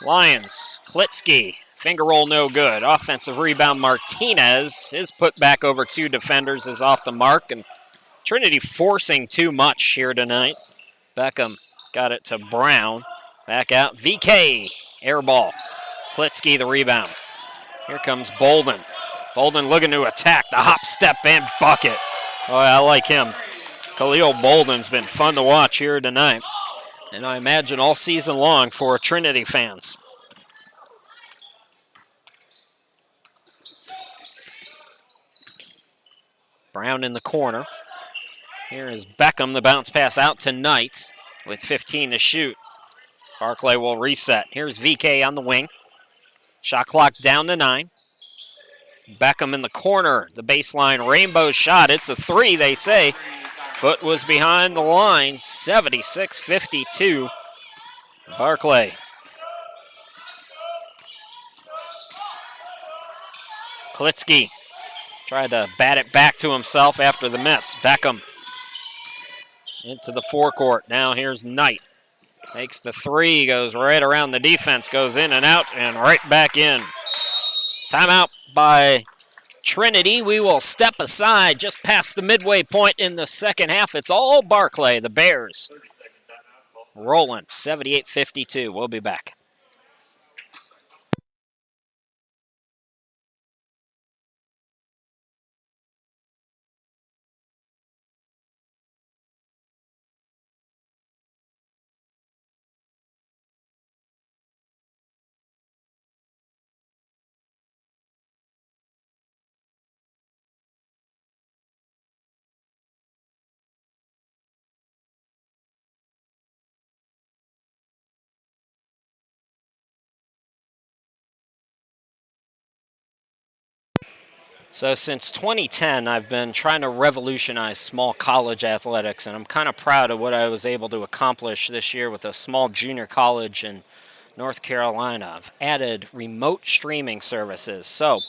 Lions, Klitsky, finger roll no good. Offensive rebound, Martinez. His put back over 2 defenders is off the mark, and Trinity forcing too much here tonight. Beckham got it to Brown. Back out, VK, air ball. Klitsky the rebound. Here comes Bolden. Bolden looking to attack, the hop, step, and bucket. Oh, I like him. Khalil Bolden's been fun to watch here tonight, and I imagine all season long for Trinity fans. Brown in the corner. Here is Beckham, the bounce pass out to Knight with 15 to shoot. Barclay will reset. Here's VK on the wing. Shot clock down to 9. Beckham in the corner, the baseline rainbow shot. It's a 3, they say. Foot was behind the line, 76-52. Barclay. Klitsky tried to bat it back to himself after the miss. Beckham into the forecourt. Now here's Knight. Makes the 3, goes right around the defense, goes in and out, and right back in. Timeout by Trinity. We will step aside just past the midway point in the second half. It's all Barclay, the Bears. Rolling, 78-52. We'll be back. So since 2010, I've been trying to revolutionize small college athletics, and I'm kind of proud of what I was able to accomplish this year with a small junior college in North Carolina. I've added remote streaming services. So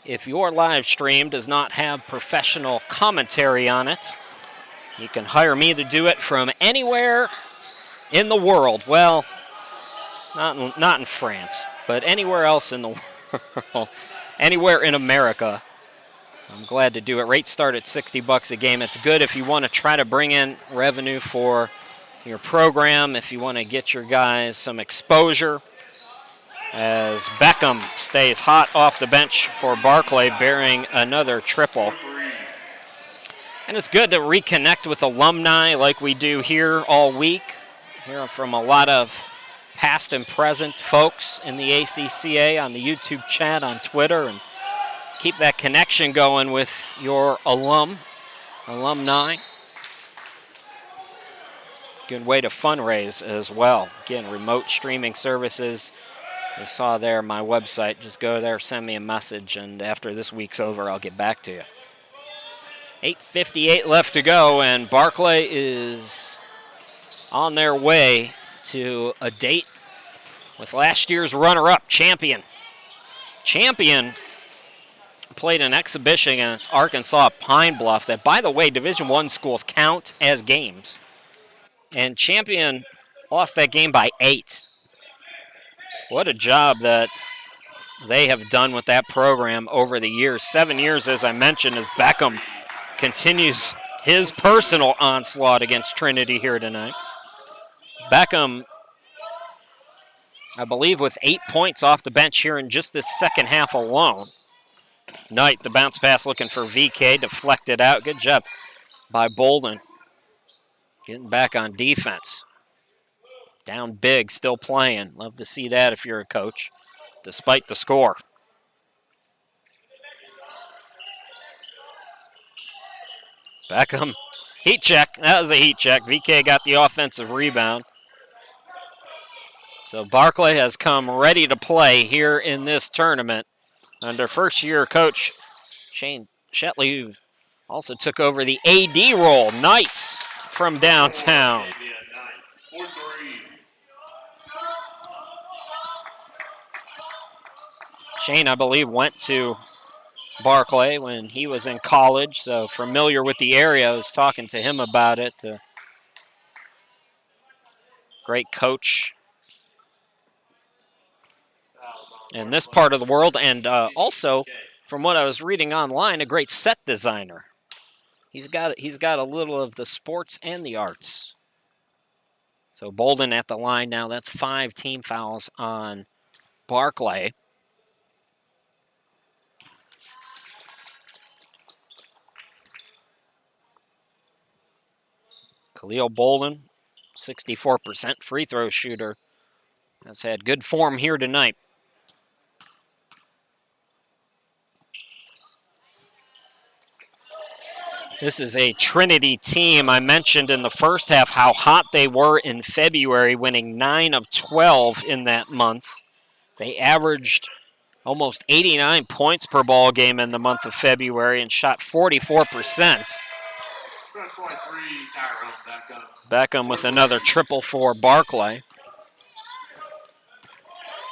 if your live stream does not have professional commentary on it, you can hire me to do it from anywhere in the world. Well, not in France, but anywhere else in the world, anywhere in America. I'm glad to do it. Rates start at $60 a game. It's good if you want to try to bring in revenue for your program, if you want to get your guys some exposure, as Beckham stays hot off the bench for Barclay, bearing another triple. And it's good to reconnect with alumni like we do here all week. Hear from a lot of past and present folks in the ACCA on the YouTube chat, on Twitter, and keep that connection going with your alumni. Good way to fundraise as well. Again, remote streaming services. You saw there my website. Just go there, send me a message, and after this week's over, I'll get back to you. 8:58 left to go, and Barclay is on their way to a date with last year's runner-up, Champion. Champion played an exhibition against Arkansas Pine Bluff that, by the way, Division I schools count as games. And Champion lost that game by 8. What a job that they have done with that program over the years. 7 years, as I mentioned, as Beckham continues his personal onslaught against Trinity here tonight. Beckham, I believe, with 8 points off the bench here in just this second half alone. Knight, the bounce pass looking for VK, deflected out. Good job by Bolden. Getting back on defense. Down big, still playing. Love to see that if you're a coach, despite the score. Beckham, heat check. That was a heat check. VK got the offensive rebound. So Barclay has come ready to play here in this tournament under first-year coach Shane Shetley, who also took over the AD role. Knights from downtown. Shane, I believe, went to Barclay when he was in college, so familiar with the area. I was talking to him about it. Great coach in this part of the world, and also, from what I was reading online, a great set designer. He's got a little of the sports and the arts. So Bolden at the line now. That's 5 team fouls on Barclay. Khalil Bolden, 64% free throw shooter, has had good form here tonight. This is a Trinity team. I mentioned in the first half how hot they were in February, winning 9 of 12 in that month. They averaged almost 89 points per ball game in the month of February and shot 44%. Beckham with another triple for Barclay.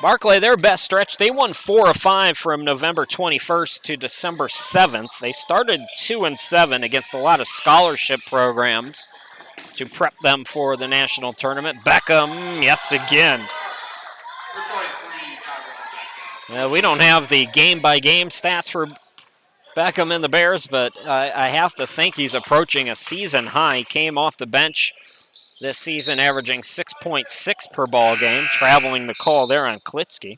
Barclay, their best stretch, they won 4 of 5 from November 21st to December 7th. They started 2-7 against a lot of scholarship programs to prep them for the national tournament. Beckham, yes again. We don't have the game-by-game stats for Beckham and the Bears, but I have to think he's approaching a season high. He came off the bench this season, averaging 6.6 per ball game, traveling the call there on Klitsky.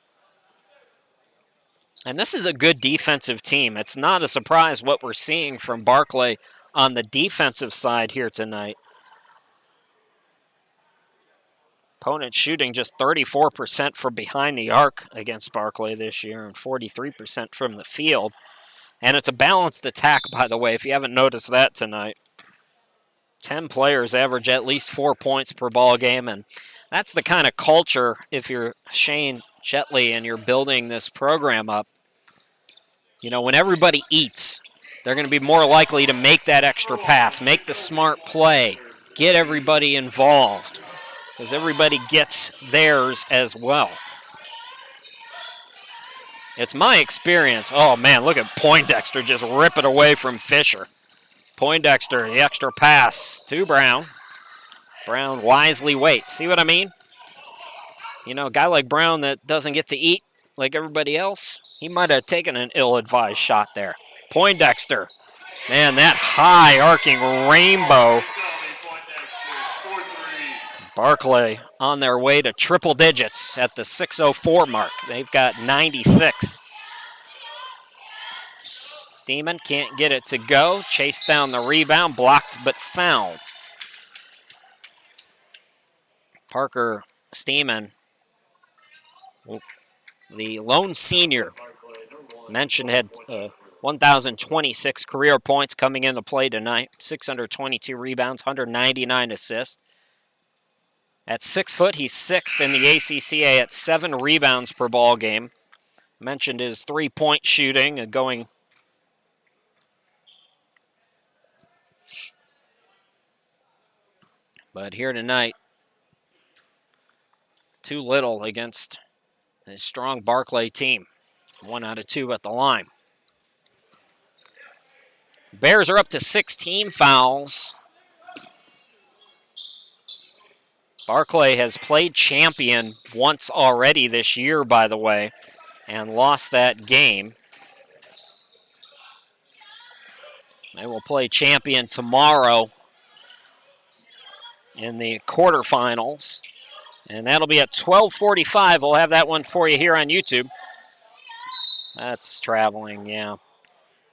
And this is a good defensive team. It's not a surprise what we're seeing from Barclay on the defensive side here tonight. Opponent shooting just 34% from behind the arc against Barclay this year and 43% from the field. And it's a balanced attack, by the way, if you haven't noticed that tonight. 10 players average at least 4 points per ball game, and that's the kind of culture, if you're Shane Shetley and you're building this program up, You know, when everybody eats, they're going to be more likely to make that extra pass, make the smart play, get everybody involved, because everybody gets theirs as well. It's my experience. Oh, man, look at Poindexter just rip it away from Fisher. Poindexter, the extra pass to Brown. Brown wisely waits. See what I mean? You know, a guy like Brown that doesn't get to eat like everybody else, he might have taken an ill-advised shot there. Poindexter. Man, that high arcing rainbow. Barclay on their way to triple digits at the 6:04 mark. They've got 96. Steeman can't get it to go. Chased down the rebound, blocked but fouled. Parker Steeman, the lone senior, mentioned had 1,026 career points coming into play tonight, 622 rebounds, 199 assists. At 6 foot, he's sixth in the ACCA at 7 rebounds per ball game. Mentioned his three-point shooting and going. But here tonight, too little against a strong Barclay team. 1 out of 2 at the line. Bears are up to 16 fouls. Barclay has played champion once already this year, by the way, and lost that game. They will play champion tomorrow in the quarterfinals, and that'll be at 12:45. We'll have that one for you here on YouTube. That's traveling, yeah.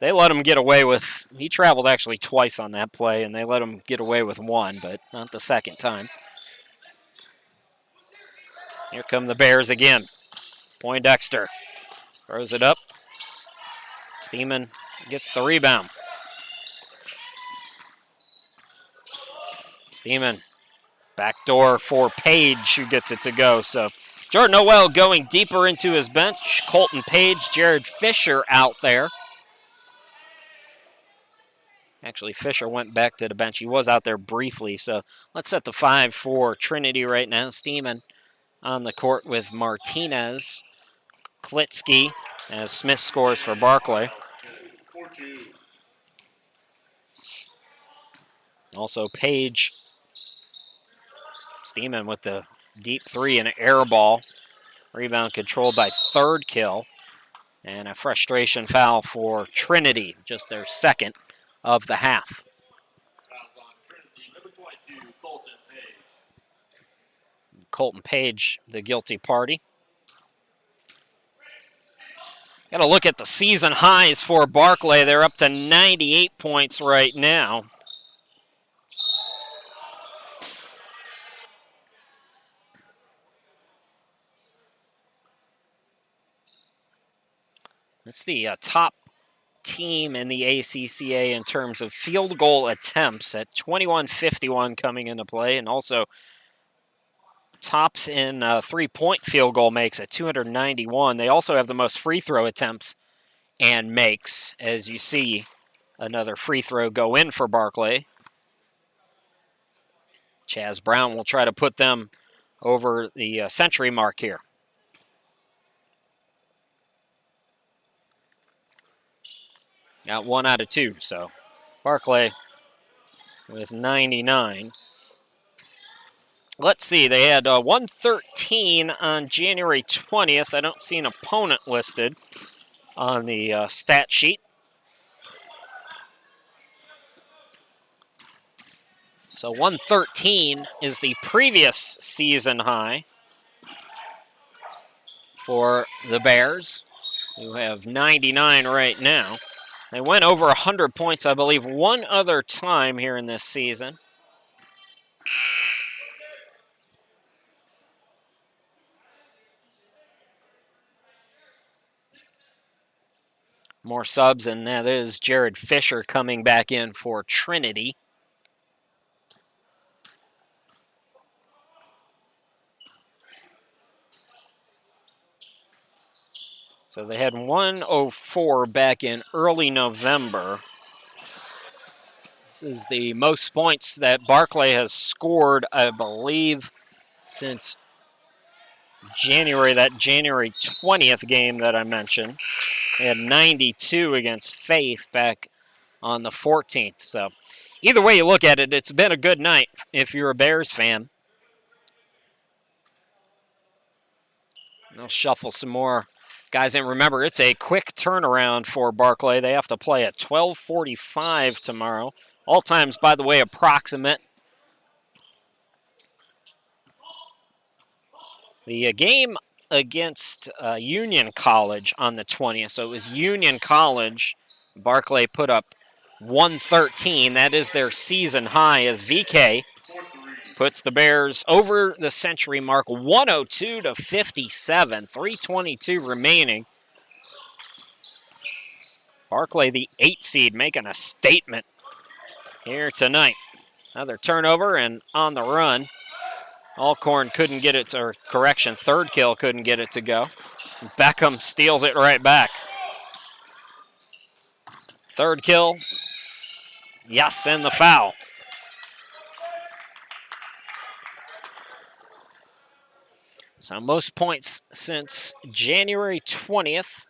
They let him get away with, he traveled actually twice on that play, and they let him get away with one, but not the second time. Here come the Bears again. Poindexter throws it up. Steeman gets the rebound. Steeman, backdoor for Page, who gets it to go. So Jordan Noel going deeper into his bench. Colton Page, Jared Fisher out there. Actually, Fisher went back to the bench. He was out there briefly. So let's set the 5 for Trinity right now. Steeman on the court with Martinez. Klitsky as Smith scores for Barclay. Also Page. Steeman with the deep 3 and an air ball. Rebound controlled by Third Kill. And a frustration foul for Trinity, just their second of the half. Colton Page, the guilty party. Got to look at the season highs for Barclay. They're up to 98 points right now. It's the top team in the ACCA in terms of field goal attempts at 21.51 coming into play, and also tops in three-point field goal makes at 291. They also have the most free throw attempts and makes, as you see another free throw go in for Barclay. Chaz Brown will try to put them over the century mark here. Got 1 out of 2, so Barclay with 99. Let's see, they had 113 on January 20th. I don't see an opponent listed on the stat sheet. So 113 is the previous season high for the Bears, who have 99 right now. They went over 100 points, I believe, one other time here in this season. More subs, and that is Jared Fisher coming back in for Trinity. So they had 104 back in early November. This is the most points that Barclay has scored, I believe, since January, that January 20th game that I mentioned. They had 92 against Faith back on the 14th. So either way you look at it, it's been a good night if you're a Bears fan. They'll shuffle some more guys in. Remember, it's a quick turnaround for Barclay. They have to play at 12:45 tomorrow. All times, by the way, approximate. The game against Union College on the 20th. So it was Union College. Barclay put up 113. That is their season high as VK puts the Bears over the century mark, 102-57, 3:22 remaining. Barclay, the 8 seed, making a statement here tonight. Another turnover and on the run. Alcorn couldn't get it to, or correction, third kill couldn't get it to go. Beckham steals it right back. Third kill. Yes, and the foul. So most points since January 20th.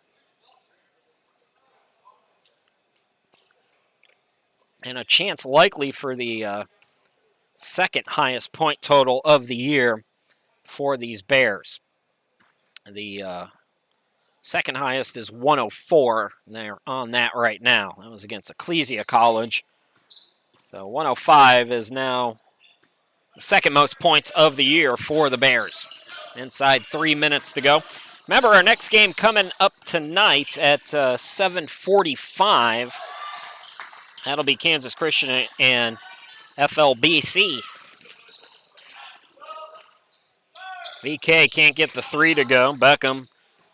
And a chance likely for the second highest point total of the year for these Bears. The second highest is 104. And they're on that right now. That was against Ecclesia College. So 105 is now the second most points of the year for the Bears. Inside 3 minutes to go. Remember, our next game coming up tonight at 7:45. That'll be Kansas Christian and FLBC. VK can't get the 3 to go. Beckham,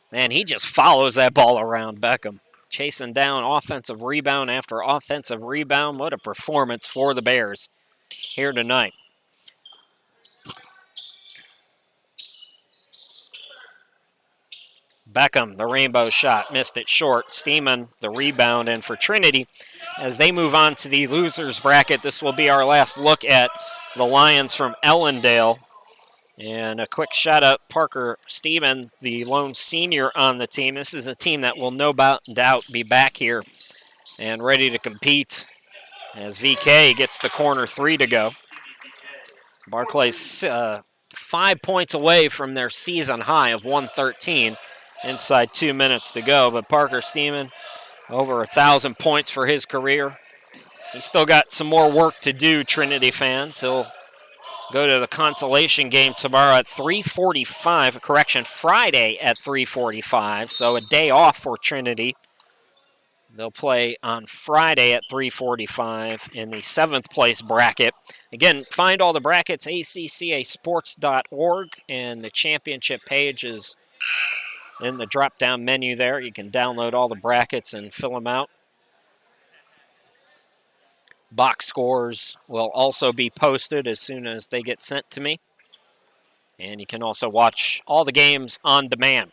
man, he just follows that ball around. Beckham chasing down offensive rebound after offensive rebound. What a performance for the Bears here tonight. Beckham, the rainbow shot, missed it short. Steeman, the rebound, and for Trinity, as they move on to the losers bracket, this will be our last look at the Lions from Ellendale. And a quick shout out, Parker Steeman, the lone senior on the team. This is a team that will no doubt be back here and ready to compete as VK gets the corner 3 to go. Barclay's 5 points away from their season high of 113. Inside 2 minutes to go, but Parker Steeman, over 1,000 points for his career. He's still got some more work to do, Trinity fans. He'll go to the consolation game tomorrow at 3:45, correction, Friday at 3:45, so a day off for Trinity. They'll play on Friday at 3:45 in the 7th place bracket. Again, find all the brackets, acccasports.org, and the championship page is in the drop-down menu there. You can download all the brackets and fill them out. Box scores will also be posted as soon as they get sent to me. And you can also watch all the games on demand.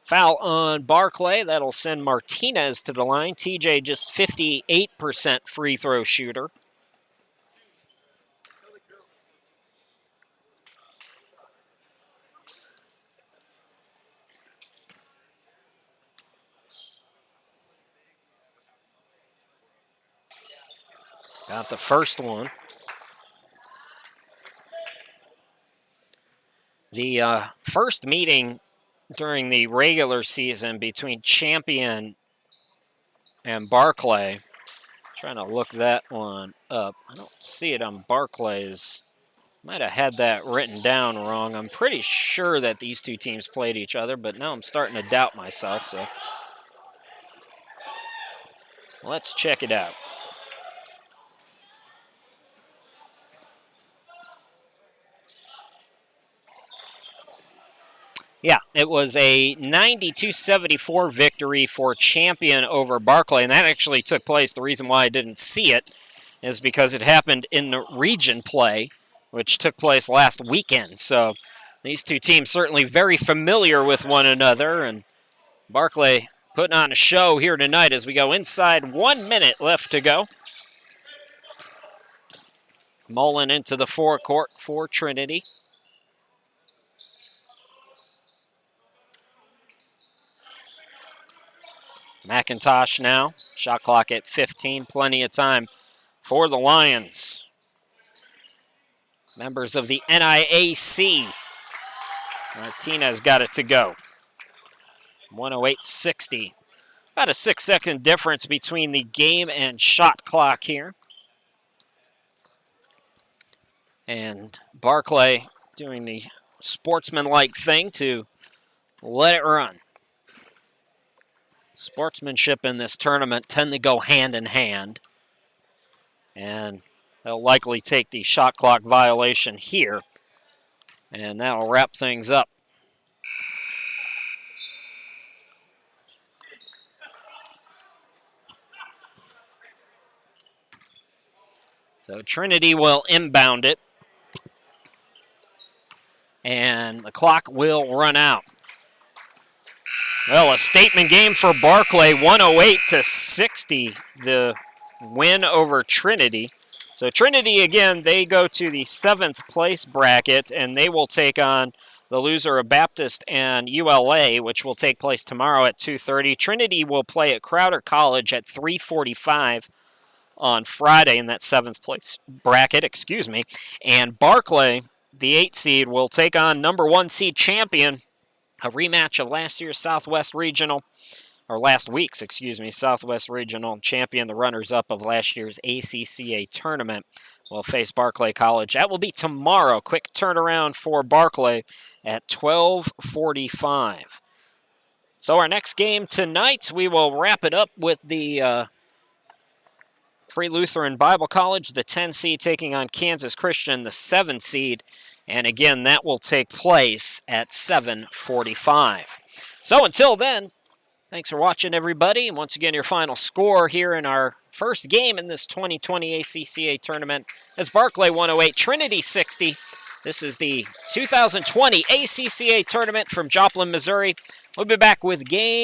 Foul on Barclay. That'll send Martinez to the line. TJ just 58% free throw shooter. Got the first one. The first meeting during the regular season between Champion and Barclay. Trying to look that one up. I don't see it on Barclay's. Might have had that written down wrong. I'm pretty sure that these two teams played each other, but now I'm starting to doubt myself. So let's check it out. Yeah, it was a 92-74 victory for Champion over Barclay, and that actually took place. The reason why I didn't see it is because it happened in the region play, which took place last weekend. So These two teams certainly very familiar with one another, and Barclay putting on a show here tonight as we go inside 1 minute left to go. Mullen into the forecourt for Trinity. McIntosh now, shot clock at 15, plenty of time for the Lions. Members of the NIAC. Martinez got it to go. 108.60. About a 6-second difference between the game and shot clock here. And Barclay doing the sportsmanlike thing to let it run. Sportsmanship in this tournament tend to go hand in hand. And they'll likely take the shot clock violation here. And that'll wrap things up. So Trinity will inbound it. And the clock will run out. Well, a statement game for Barclay, 108-60, the win over Trinity. So Trinity, again, they go to the 7th place bracket, and they will take on the loser of Baptist and ULA, which will take place tomorrow at 2:30. Trinity will play at Crowder College at 3:45 on Friday in that 7th place bracket, And Barclay, the 8 seed, will take on number 1 seed champion, a rematch of last year's Southwest Regional, or last week's, Southwest Regional champion, the runners-up of last year's ACCA tournament, will face Barclay College. That will be tomorrow. Quick turnaround for Barclay at 12:45. So our next game tonight, we will wrap it up with the Free Lutheran Bible College, the 10 seed, taking on Kansas Christian, the 7 seed. And again, that will take place at 7:45. So until then, thanks for watching, everybody. And once again, your final score here in our first game in this 2020 ACCA tournament is Barclay 108, Trinity 60. This is the 2020 ACCA tournament from Joplin, Missouri. We'll be back with game